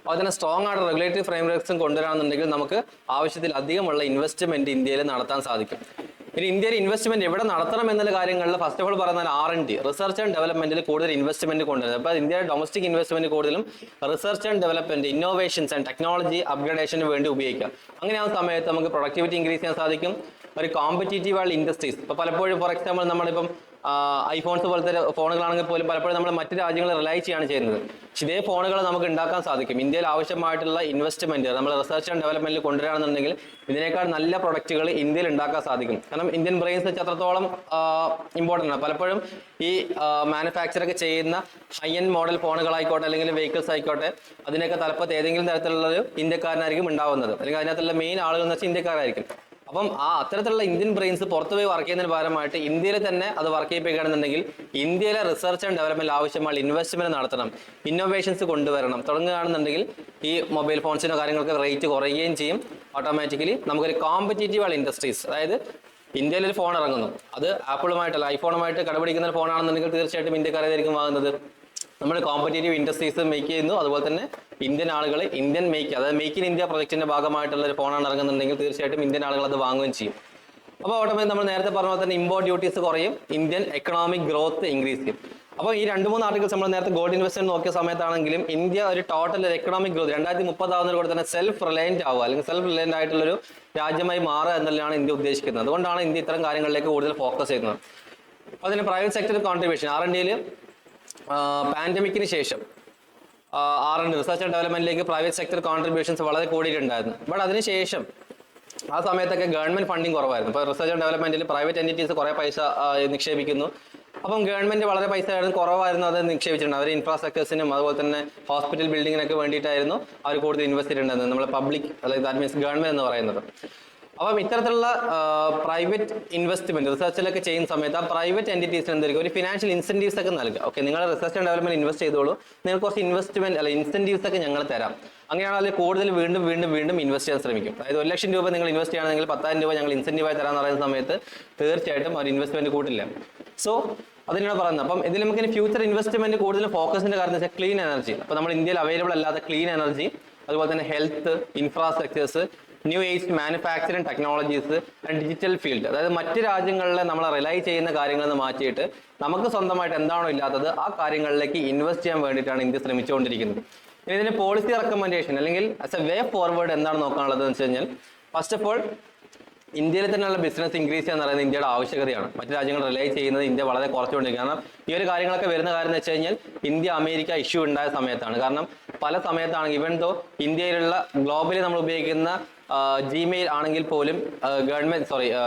[SPEAKER 1] അതുപോലെ തന്നെ സ്ട്രോങ് ആയിട്ട് റെഗുലേറ്ററി ഫ്രെയിംവർക്സും കൊണ്ടുവരാണെന്നുണ്ടെങ്കിൽ നമുക്ക് ആവശ്യത്തിൽ അധികമുള്ള ഇൻവെസ്റ്റ്മെന്റ് ഇന്ത്യയിൽ നടത്താൻ സാധിക്കും. ഇനി ഇന്ത്യയിൽ ഇൻവെസ്റ്റ്മെന്റ് എവിടെ നടത്തണം എന്നുള്ള കാര്യങ്ങളിൽ ഫസ്റ്റ് ഓഫ് ഓൾ പറയുന്നത് R&D, റിസർച്ച് ആൻഡ് ഡെവലപ്മെന്റിൽ കൂടുതൽ ഇൻവെസ്റ്റ്മെന്റ് കൊണ്ടുവരുന്നത്. അപ്പോൾ ഇന്ത്യയുടെ ഡൊമസ്റ്റിക് ഇൻവെസ്റ്റ്മെന്റ് കൂടുതലും research and development, innovations and technology അപ്ഗ്രഡേഷന് വേണ്ടി ഉപയോഗിക്കാം. അങ്ങനെയാവുന്ന സമയത്ത് നമുക്ക് പ്രൊഡക്ടിവിറ്റി ഇൻക്രീസ് ചെയ്യാൻ സാധിക്കും. ഒരു കോമ്പറ്റീറ്റീവ് ആയുള്ള ഇൻഡസ്ട്രീസ്, ഇപ്പോൾ പലപ്പോഴും ഫോർ എക്സാമ്പിൾ നമ്മളിപ്പം ഐഫോൺസ് പോലത്തെ ഫോണുകളാണെങ്കിൽ പോലും പലപ്പോഴും നമ്മൾ മറ്റു രാജ്യങ്ങളെ റിലൈ ചെയ്യാണ് ചെയ്യുന്നത്. പക്ഷേ ഇതേ ഫോണുകൾ നമുക്ക് ഉണ്ടാക്കാൻ സാധിക്കും. ഇന്ത്യയിൽ ആവശ്യമായിട്ടുള്ള ഇൻവെസ്റ്റ്മെന്റ് നമ്മൾ റിസർച്ച് ആൻഡ് ഡെവലപ്മെന്റിൽ കൊണ്ടുവരികയാണെന്നുണ്ടെങ്കിൽ ഇതിനേക്കാൾ നല്ല പ്രൊഡക്റ്റുകൾ ഇന്ത്യയിൽ ഉണ്ടാക്കാൻ സാധിക്കും. കാരണം ഇന്ത്യൻ ബ്രെയിൻസ് വെച്ച് അത്രത്തോളം ഇമ്പോർട്ടൻ്റ് ആണ്. പലപ്പോഴും ഈ മാനുഫാക്ചറൊക്കെ ചെയ്യുന്ന ഹൈ എൻഡ് മോഡൽ ഫോണുകളായിക്കോട്ടെ അല്ലെങ്കിൽ വെഹിക്കിൾസ് ആയിക്കോട്ടെ, അതിനൊക്കെ തലപ്പത്ത് ഏതെങ്കിലും തരത്തിലുള്ള ഒരു ഇന്ത്യക്കാരനായിരിക്കും ഉണ്ടാവുന്നത്, അല്ലെങ്കിൽ അതിനകത്തുള്ള മെയിൻ ആളുകൾ എന്ന് വെച്ചാൽ ഇന്ത്യക്കാരായിരിക്കും. അപ്പം അത്തരത്തിലുള്ള ഇന്ത്യൻ ബ്രെയിൻസ് പുറത്തു പോയി വർക്ക് ചെയ്യുന്നതിന് പകരമായിട്ട് ഇന്ത്യയിൽ തന്നെ അത് വർക്ക് ചെയ്യിപ്പിക്കുകയാണെന്നുണ്ടെങ്കിൽ ഇന്ത്യയിലെ റിസർച്ച് ആൻഡ് ഡെവലപ്മെന്റ് ആവശ്യമായ ഇൻവെസ്റ്റ്മെന്റ് നടത്തണം, ഇന്നോവേഷൻസ് കൊണ്ടുവരണം. തുടങ്ങുകയാണെന്നുണ്ടെങ്കിൽ ഈ മൊബൈൽ ഫോൺസിനോ കാര്യങ്ങൾക്ക് റേറ്റ് കുറയുകയും ചെയ്യും. ഓട്ടോമാറ്റിക്കലി നമുക്കൊരു കോമ്പറ്റീറ്റീവ് ആയ ഇൻഡസ്ട്രീസ്, അതായത് ഇന്ത്യയിൽ ഒരു ഫോൺ ഇറങ്ങുന്നു, അത് ആപ്പിളുമായിട്ടല്ല ഐഫോണുമായിട്ട് കടപിടിക്കുന്ന ഒരു ഫോണാണെന്നുണ്ടെങ്കിൽ തീർച്ചയായിട്ടും ഇന്ത്യക്കാരായിരിക്കും വാങ്ങുന്നത്. നമ്മൾ കോമ്പറ്റേറ്റീവ് ഇൻഡസ്ട്രീസ് മേക്ക് ചെയ്യുന്നു, അതുപോലെ തന്നെ ഇന്ത്യൻ ആളുകൾ ഇന്ത്യൻ മേക്ക്, അതായത് മേക്ക് ഇൻ ഇന്ത്യ പ്രൊജക്ടിന്റെ ഭാഗമായിട്ടുള്ള ഒരു ഫോണാണ് ഇറങ്ങുന്നുണ്ടെങ്കിൽ തീർച്ചയായിട്ടും ഇന്ത്യൻ ആളുകൾ അത് വാങ്ങുകയും ചെയ്യും. അപ്പോൾ ഓട്ടോമാറ്റിക് നമ്മൾ നേരത്തെ പറഞ്ഞ പോലെ തന്നെ ഇമ്പോർട്ട് ഡ്യൂട്ടീസ് കുറയും, ഇന്ത്യൻ എക്കണോമിക് ഗ്രോത്ത് ഇൻക്രീസ് ചെയ്യും. അപ്പോൾ ഈ 2-3 ആർട്ടിക്കിൾസ് നമ്മൾ നേരത്തെ ഗോൾഡ് ഇൻവെസ്റ്റ്മെന്റ് നോക്കിയ സമയത്താണെങ്കിലും ഇന്ത്യ ഒരു ടോട്ടൽ എക്കണോമിക് ഗ്രോത്ത് 2030 ആവുന്നതിൽ കൂടെ തന്നെ സെൽഫ് റിലയന്റ് ആവുക, അല്ലെങ്കിൽ സെൽഫ് റിലയന്റ് ആയിട്ടുള്ളൊരു രാജ്യമായി മാറുക എന്നുള്ളതാണ് ഇന്ത്യ ഉദ്ദേശിക്കുന്നത്. അതുകൊണ്ടാണ് ഇന്ത്യ ഇത്തരം കാര്യങ്ങളിലേക്ക് കൂടുതൽ ഫോക്കസ് ചെയ്യുന്നത്. അതിന് പ്രൈവറ്റ് സെക്ടർ കോൺട്രിബ്യൂഷൻ R&Dയിൽ പാൻഡമിക്കിന് ശേഷം R&D റിസർച്ച് ആൻഡ് ഡെവലപ്മെന്റിലേക്ക് പ്രൈവറ്റ് സെക്ടർ കോൺട്രിബ്യൂഷൻസ് വളരെ കൂടിയിട്ടുണ്ടായിരുന്നു. ബട്ട് അതിനുശേഷം ആ സമയത്തൊക്കെ ഗവൺമെന്റ് ഫണ്ടിങ് കുറവായിരുന്നു. ഇപ്പോൾ റിസർച്ച് ആൻഡ് ഡെവലപ്മെന്റിൽ പ്രൈവറ്റ് എൻറ്റിറ്റീസ് കുറേ പൈസ നിക്ഷേപിക്കുന്നു. അപ്പം ഗവൺമെന്റ് വളരെ പൈസ കുറവായിരുന്നു അത് നിക്ഷേപിച്ചിട്ടുണ്ട്. അവർ ഇൻഫ്രാസ്ട്രക്ചേഴ്സിനും അതുപോലെ തന്നെ ഹോസ്പിറ്റൽ ബിൽഡിങ്ങിനൊക്കെ വേണ്ടിയിട്ടായിരുന്നു അവർ കൂടുതൽ ഇൻവെസ്റ്റ് ചെയ്തിട്ടുണ്ടായിരുന്നത്, നമ്മൾ പബ്ലിക് അല്ലെങ്കിൽ ദാറ്റ് മീൻസ് ഗവൺമെന്റ് എന്ന് പറയുന്നത്. അപ്പം ഇത്തരത്തിലുള്ള പ്രൈവറ്റ് ഇൻവെസ്റ്റ്മെന്റ് റിസർച്ചിലൊക്കെ ചെയ്യുന്ന സമയത്ത് ആ പ്രൈവറ്റ് എൻറ്റിറ്റീസിന് എന്തായിരിക്കും ഒരു ഫിനാൻഷ്യൽ ഇൻസെന്റീവ്സ് ഒക്കെ നൽകുക. ഓക്കെ, നിങ്ങൾ റിസർച്ച് ആൻഡ് ഡെവലപ്മെന്റ് ഇൻവെസ്റ്റ് ചെയ്തോളൂ, നിങ്ങൾക്ക് കുറച്ച് ഇൻവെസ്റ്റ്മെന്റ് അല്ല ഇൻസെന്റീവ്സ് ഒക്കെ ഞങ്ങൾ തരാം. അങ്ങനെയാണെങ്കിൽ അതിൽ കൂടുതൽ വീണ്ടും വീണ്ടും വീണ്ടും ഇൻവെസ്റ്റ് ചെയ്യാൻ ശ്രമിക്കും. അതായത് 1 ലക്ഷം രൂപ നിങ്ങൾ ഇൻവെസ്റ്റ് ചെയ്യുകയാണെങ്കിൽ 10,000 രൂപ ഞങ്ങൾ ഇൻസെന്റീവായി തരാമെന്ന് പറയുന്ന സമയത്ത് തീർച്ചയായിട്ടും ഒരു ഇൻവെസ്റ്റ്മെന്റ് കൂട്ടില്ല. സോ അതിനാണ് പറയുന്നത്. അപ്പം ഇതിൽ നമുക്ക് ഇനി ഫ്യൂച്ചർ ഇൻവെസ്റ്റ്മെന്റ് കൂടുതൽ ഫോക്കസിന്റെ കാര്യം വെച്ചാൽ ക്ലീൻ എനർജി. അപ്പോൾ നമ്മൾ ഇന്ത്യയിൽ അവൈലബിൾ അല്ലാത്ത ക്ലീൻ എനർജി, അതുപോലെ തന്നെ health, infrastructures, new age manufacturing technologies and digital field, അതായത് മറ്റ് രാജ്യങ്ങളിലെ നമ്മൾ റിലൈ ചെയ്യുന്ന കാര്യങ്ങളിൽ നിന്ന് മാറ്റിയിട്ട് നമുക്ക് സ്വന്തമായിട്ട് എന്താണോ ഇല്ലാത്തത് ആ കാര്യങ്ങളിലേക്ക് ഇൻവെസ്റ്റ് ചെയ്യാൻ വേണ്ടിയിട്ടാണ് ഇന്ത്യ ശ്രമിച്ചുകൊണ്ടിരിക്കുന്നത്. ഇനി ഇതിന് പോളിസി റെക്കമെൻഡേഷൻ അല്ലെങ്കിൽ ആസ് എ വേ ഫോർവേഡ് എന്താണ് നോക്കാനുള്ളത് എന്ന് വെച്ച് കഴിഞ്ഞാൽ, ഫസ്റ്റ് ഓഫ് ഓൾ ഇന്ത്യയിൽ തന്നെയുള്ള ബിസിനസ് ഇൻക്രീസ് ചെയ്യാന്ന് പറയുന്നത് ഇന്ത്യയുടെ ആവശ്യകതയാണ്. മറ്റു രാജ്യങ്ങൾ റിലൈ ചെയ്യുന്നത് ഇന്ത്യ വളരെ കുറച്ചുകൊണ്ടിരിക്കും. കാരണം ഈ ഒരു കാര്യങ്ങളൊക്കെ വരുന്ന കാര്യം എന്ന് വെച്ച് കഴിഞ്ഞാൽ ഇന്ത്യ അമേരിക്ക ഇഷ്യൂ ഉണ്ടായ സമയത്താണ്. കാരണം പല സമയത്താണ് ഇവൻ ദോ ഇന്ത്യയിലുള്ള ഗ്ലോബലി നമ്മൾ ഉപയോഗിക്കുന്ന ജിമെയിൽ ആണെങ്കിൽ പോലും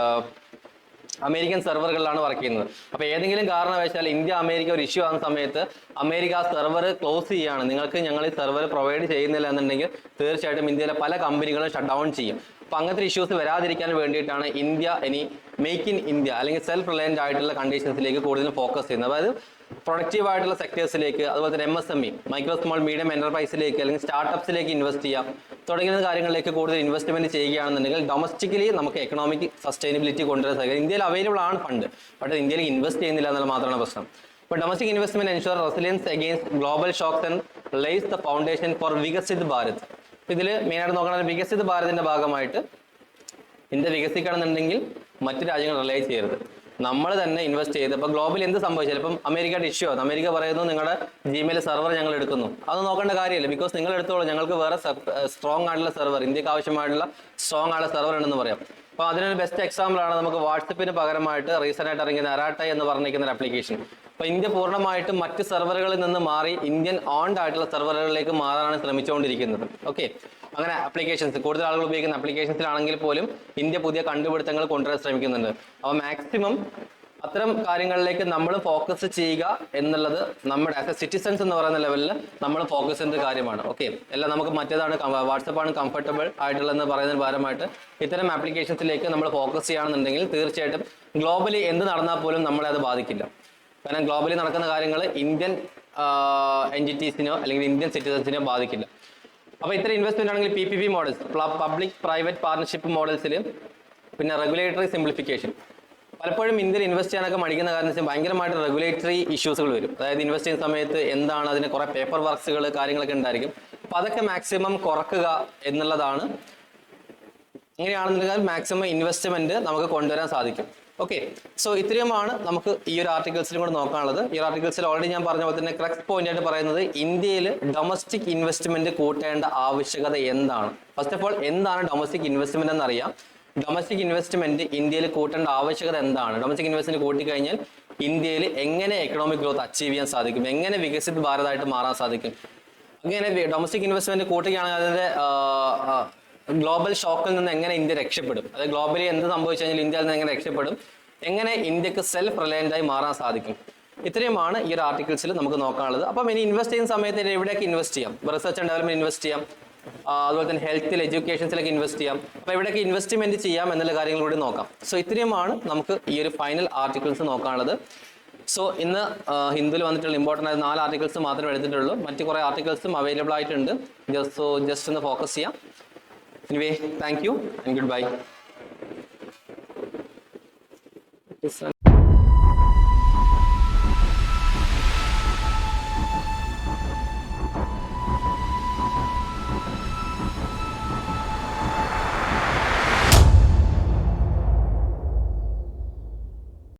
[SPEAKER 1] അമേരിക്കൻ സെർവറുകളിലാണ് വർക്ക് ചെയ്യുന്നത്. അപ്പോൾ ഏതെങ്കിലും കാരണവശാൽ ഇന്ത്യ അമേരിക്ക ഒരു ഇഷ്യൂ ആകുന്ന സമയത്ത് അമേരിക്ക ആ സെർവർ ക്ലോസ് ചെയ്യുകയാണ്, നിങ്ങൾക്ക് ഞങ്ങൾ ഈ സെർവർ പ്രൊവൈഡ് ചെയ്യുന്നില്ല എന്നുണ്ടെങ്കിൽ തീർച്ചയായിട്ടും ഇന്ത്യയിലെ പല കമ്പനികളും ഷട്ട് ഡൗൺ ചെയ്യും. അപ്പോൾ അങ്ങനത്തെ ഇഷ്യൂസ് വരാതിരിക്കാൻ വേണ്ടിയിട്ടാണ് ഇന്ത്യ ഇനി മേക്ക് ഇൻ ഇന്ത്യ അല്ലെങ്കിൽ സെൽഫ് റിലയൻ്റ് ആയിട്ടുള്ള കണ്ടീഷൻസിലേക്ക് കൂടുതൽ ഫോക്കസ് ചെയ്യുന്നത്. അതായത് പ്രൊഡക്റ്റീവ് ആയിട്ടുള്ള സെക്ടേഴ്സിലേക്ക്, അതുപോലെ തന്നെ MSME മൈക്രോ സ്മോൾ മീഡിയം എന്റർപ്രൈസിലേക്ക് അല്ലെങ്കിൽ സ്റ്റാർട്ടപ്സിലേക്ക് ഇൻവെസ്റ്റ് ചെയ്യാം തുടങ്ങിയ കാര്യങ്ങളിലേക്ക് കൂടുതൽ ഇൻവെസ്റ്റ്മെന്റ് ചെയ്യുകയാണെന്നുണ്ടെങ്കിൽ ഡൊമസ്റ്റിക്കലി നമുക്ക് എക്കണോമിക് സസ്റ്റൈനബിലിറ്റി കൊണ്ടുവരാൻ സാധിക്കും. ഇന്ത്യയിൽ അവൈലബിൾ ആണ് ഫണ്ട്, പക്ഷേ ഇന്ത്യയിൽ ഇൻവെസ്റ്റ് ചെയ്യുന്നില്ല എന്നുള്ള മാത്രമാണ് പ്രശ്നം. ഇപ്പോൾ domestic investment ensure resilience against global shocks and lays the foundation for Viksit Bharat. ഇതിൽ മെയിനായിട്ട് നോക്കുകയാണെങ്കിൽ വികസിത് ഭാരതിന്റെ ഭാഗമായിട്ട് ഇന്ത്യ വികസിക്കണമെന്നുണ്ടെങ്കിൽ മറ്റു രാജ്യങ്ങൾ റിലൈ ചെയ്യരുത്, നമ്മൾ തന്നെ ഇൻവെസ്റ്റ് ചെയ്ത്. ഇപ്പോൾ ഗ്ലോബലി എന്ത് സംഭവിച്ചാലും ഇപ്പം അമേരിക്കയുടെ ഇഷ്യൂ ആണ്, അമേരിക്ക പറയുന്നു നിങ്ങളുടെ ജിമെയിൽ സെർവർ ഞങ്ങൾ എടുക്കുന്നു, അത് നോക്കേണ്ട കാര്യമില്ല. ബിക്കോസ് നിങ്ങൾ എടുത്തോളൂ, ഞങ്ങൾക്ക് വേറെ സ്ട്രോങ് ആയിട്ടുള്ള സെർവർ, ഇന്ത്യക്ക് ആവശ്യമായിട്ടുള്ള സ്ട്രോങ് ആയിട്ടുള്ള സെർവർ ഉണ്ടെന്ന് പറയാം. അപ്പോൾ അതിനൊരു ബെസ്റ്റ് എക്സാമ്പിൾ ആണ് നമുക്ക് വാട്സപ്പിന് പകരമായിട്ട് റീസെന്റ് ആയിട്ട് ഇറങ്ങിയ അരാട്ടൈ എന്ന് പറഞ്ഞിരിക്കുന്ന ഒരു ആപ്ലിക്കേഷൻ. അപ്പോൾ ഇന്ത്യ പൂർണ്ണമായിട്ടും മറ്റ് സെർവറുകളിൽ നിന്ന് മാറി ഇന്ത്യൻ ഓൺഡ് ആയിട്ടുള്ള സെർവറുകളിലേക്ക് മാറാനാണ് ശ്രമിച്ചുകൊണ്ടിരിക്കുന്നത്. ഓക്കെ, അങ്ങനെ ആപ്ലിക്കേഷൻസ് കൂടുതൽ ആളുകൾ ഉപയോഗിക്കുന്ന ആപ്ലിക്കേഷൻസിലാണെങ്കിൽ പോലും ഇന്ത്യ പുതിയ കണ്ടുപിടുത്തങ്ങൾ കൊണ്ടുവരാൻ ശ്രമിക്കുന്നുണ്ട്. അപ്പോൾ മാക്സിമം അത്തരം കാര്യങ്ങളിലേക്ക് നമ്മൾ ഫോക്കസ് ചെയ്യുക എന്നുള്ളത് നമ്മുടെ ആസ് എ സിറ്റിസൺസ് എന്ന് പറയുന്ന ലെവലിൽ നമ്മൾ ഫോക്കസ് ചെയ്യുന്ന കാര്യമാണ്. ഓക്കെ, എല്ലാം നമുക്ക് മറ്റേതാണ് വാട്സപ്പാണ് കംഫർട്ടബിൾ ആയിട്ടുള്ളതെന്ന് പറയുന്നതിന് പകരമായിട്ട് ഇത്തരം ആപ്ലിക്കേഷൻസിലേക്ക് നമ്മൾ ഫോക്കസ് ചെയ്യുകയാണെന്നുണ്ടെങ്കിൽ തീർച്ചയായിട്ടും ഗ്ലോബലി എന്ത് നടന്നാൽ പോലും നമ്മളെ അത് ബാധിക്കില്ല. കാരണം ഗ്ലോബലി നടക്കുന്ന കാര്യങ്ങൾ ഇന്ത്യൻ എൻറ്റിറ്റീസിനോ അല്ലെങ്കിൽ ഇന്ത്യൻ സിറ്റിസൺസിനോ ബാധിക്കില്ല. അപ്പോൾ ഇത്തരം ഇൻവെസ്റ്റ്മെന്റ് ആണെങ്കിൽ PPP മോഡൽസ്, പബ്ലിക് പ്രൈവറ്റ് പാർട്ണർഷിപ്പ് മോഡൽസിൽ, പിന്നെ റെഗുലേറ്ററി സിംപ്ലിഫിക്കേഷൻ. പലപ്പോഴും ഇന്ത്യയിൽ ഇൻവെസ്റ്റ് ചെയ്യാനൊക്കെ മടിക്കുന്ന കാരണം വെച്ചാൽ ഭയങ്കരമായിട്ട് റെഗുലേറ്ററി ഇഷ്യൂസുകൾ വരും. അതായത് ഇൻവെസ്റ്റ് ചെയ്യുന്ന സമയത്ത് എന്താണ് അതിന് കുറേ പേപ്പർ വർക്ക്സുകൾ കാര്യങ്ങളൊക്കെ ഉണ്ടായിരിക്കും. അപ്പോൾ അതൊക്കെ മാക്സിമം കുറക്കുക എന്നുള്ളതാണ്. ഇങ്ങനെയാണെന്നുണ്ടെങ്കിൽ മാക്സിമം ഇൻവെസ്റ്റ്മെന്റ് നമുക്ക് കൊണ്ടുവരാൻ സാധിക്കും. ഓക്കെ, സോ ഇത്രയുമാണ് നമുക്ക് ഈ ഒരു ആർട്ടിക്കിൾസിലും കൂടെ നോക്കാനുള്ളത്. ഈ ആർട്ടിക്കിൾസിൽ ഓൾറെഡി ഞാൻ പറഞ്ഞ പോലെ തന്നെ ക്രക്സ് പോയിന്റ് ആയിട്ട് പറയുന്നത് ഇന്ത്യയിൽ ഡൊമസ്റ്റിക് ഇൻവെസ്റ്റ്മെന്റ് കൂട്ടേണ്ട ആവശ്യകത എന്താണ്. ഫസ്റ്റ് ഓഫ് ഓൾ എന്താണ് ഡൊമസ്റ്റിക് ഇൻവെസ്റ്റ്മെന്റ് എന്നറിയാം. ഡൊമസ്റ്റിക് ഇൻവെസ്റ്റ്മെന്റ് ഇന്ത്യയിൽ കൂട്ടേണ്ട ആവശ്യകത എന്താണ്, ഡൊമസ്റ്റിക് ഇൻവെസ്റ്റ്മെന്റ് കൂട്ടിക്കഴിഞ്ഞാൽ ഇന്ത്യയിൽ എങ്ങനെ എക്കണോമിക് ഗ്രോത്ത് അച്ചീവ് ചെയ്യാൻ സാധിക്കും, എങ്ങനെ വികസിത് ഭാരതമായിട്ട് മാറാൻ സാധിക്കും. അങ്ങനെ ഡൊമസ്റ്റിക് ഇൻവെസ്റ്റ്മെന്റ് കൂട്ടുകയാണെങ്കിൽ അതിന്റെ ഗ്ലോബൽ ഷോക്കിൽ നിന്ന് എങ്ങനെ ഇന്ത്യ രക്ഷപ്പെടും, അതായത് ഗ്ലോബലി എന്ത് സംഭവിച്ചു കഴിഞ്ഞാൽ ഇന്ത്യയിൽ നിന്ന് എങ്ങനെ രക്ഷപ്പെടും, എങ്ങനെ ഇന്ത്യക്ക് സെൽഫ് റിലയൻ്റ് ആയി മാറാൻ സാധിക്കും. ഇത്രയുമാണ് ഈ ഒരു ആർട്ടിക്കിൾസിൽ നമുക്ക് നോക്കാനുള്ളത്. അപ്പം ഇനി ഇൻവെസ്റ്റ് ചെയ്യുന്ന സമയത്ത് എവിടെയൊക്കെ ഇൻവെസ്റ്റ് ചെയ്യാം, റിസർച്ച് ആൻഡ് ഡെവലപ്മെന്റ് ഇൻവെസ്റ്റ് ചെയ്യാം, അതുപോലെ തന്നെ ഹെൽത്തിൽ എഡ്യൂക്കേഷൻസിലേക്ക് ഇൻവെസ്റ്റ് ചെയ്യാം. അപ്പോൾ എവിടെയൊക്കെ ഇൻവെസ്റ്റ്മെന്റ് ചെയ്യാം എന്നുള്ള കാര്യങ്ങൾ കൂടി നോക്കാം. സോ ഇത്രയുമാണ് നമുക്ക് ഈ ഒരു ഫൈനൽ ആർട്ടിക്കിൾസ് നോക്കാനുള്ളത്. സോ ഇന്ന് ഹിന്ദുവിൽ വന്നിട്ടുള്ള ഇമ്പോർട്ടൻ്റ് ആയ 4 ആർട്ടിക്കിൾസ് മാത്രമേ എടുത്തിട്ടുള്ളൂ. മറ്റു കുറേ ആർട്ടിക്കിൾസും അവൈലബിൾ ആയിട്ടുണ്ട്. ജസ്റ്റ് ഒന്ന് ഫോക്കസ് ചെയ്യാം. Anyway, thank you and good bye.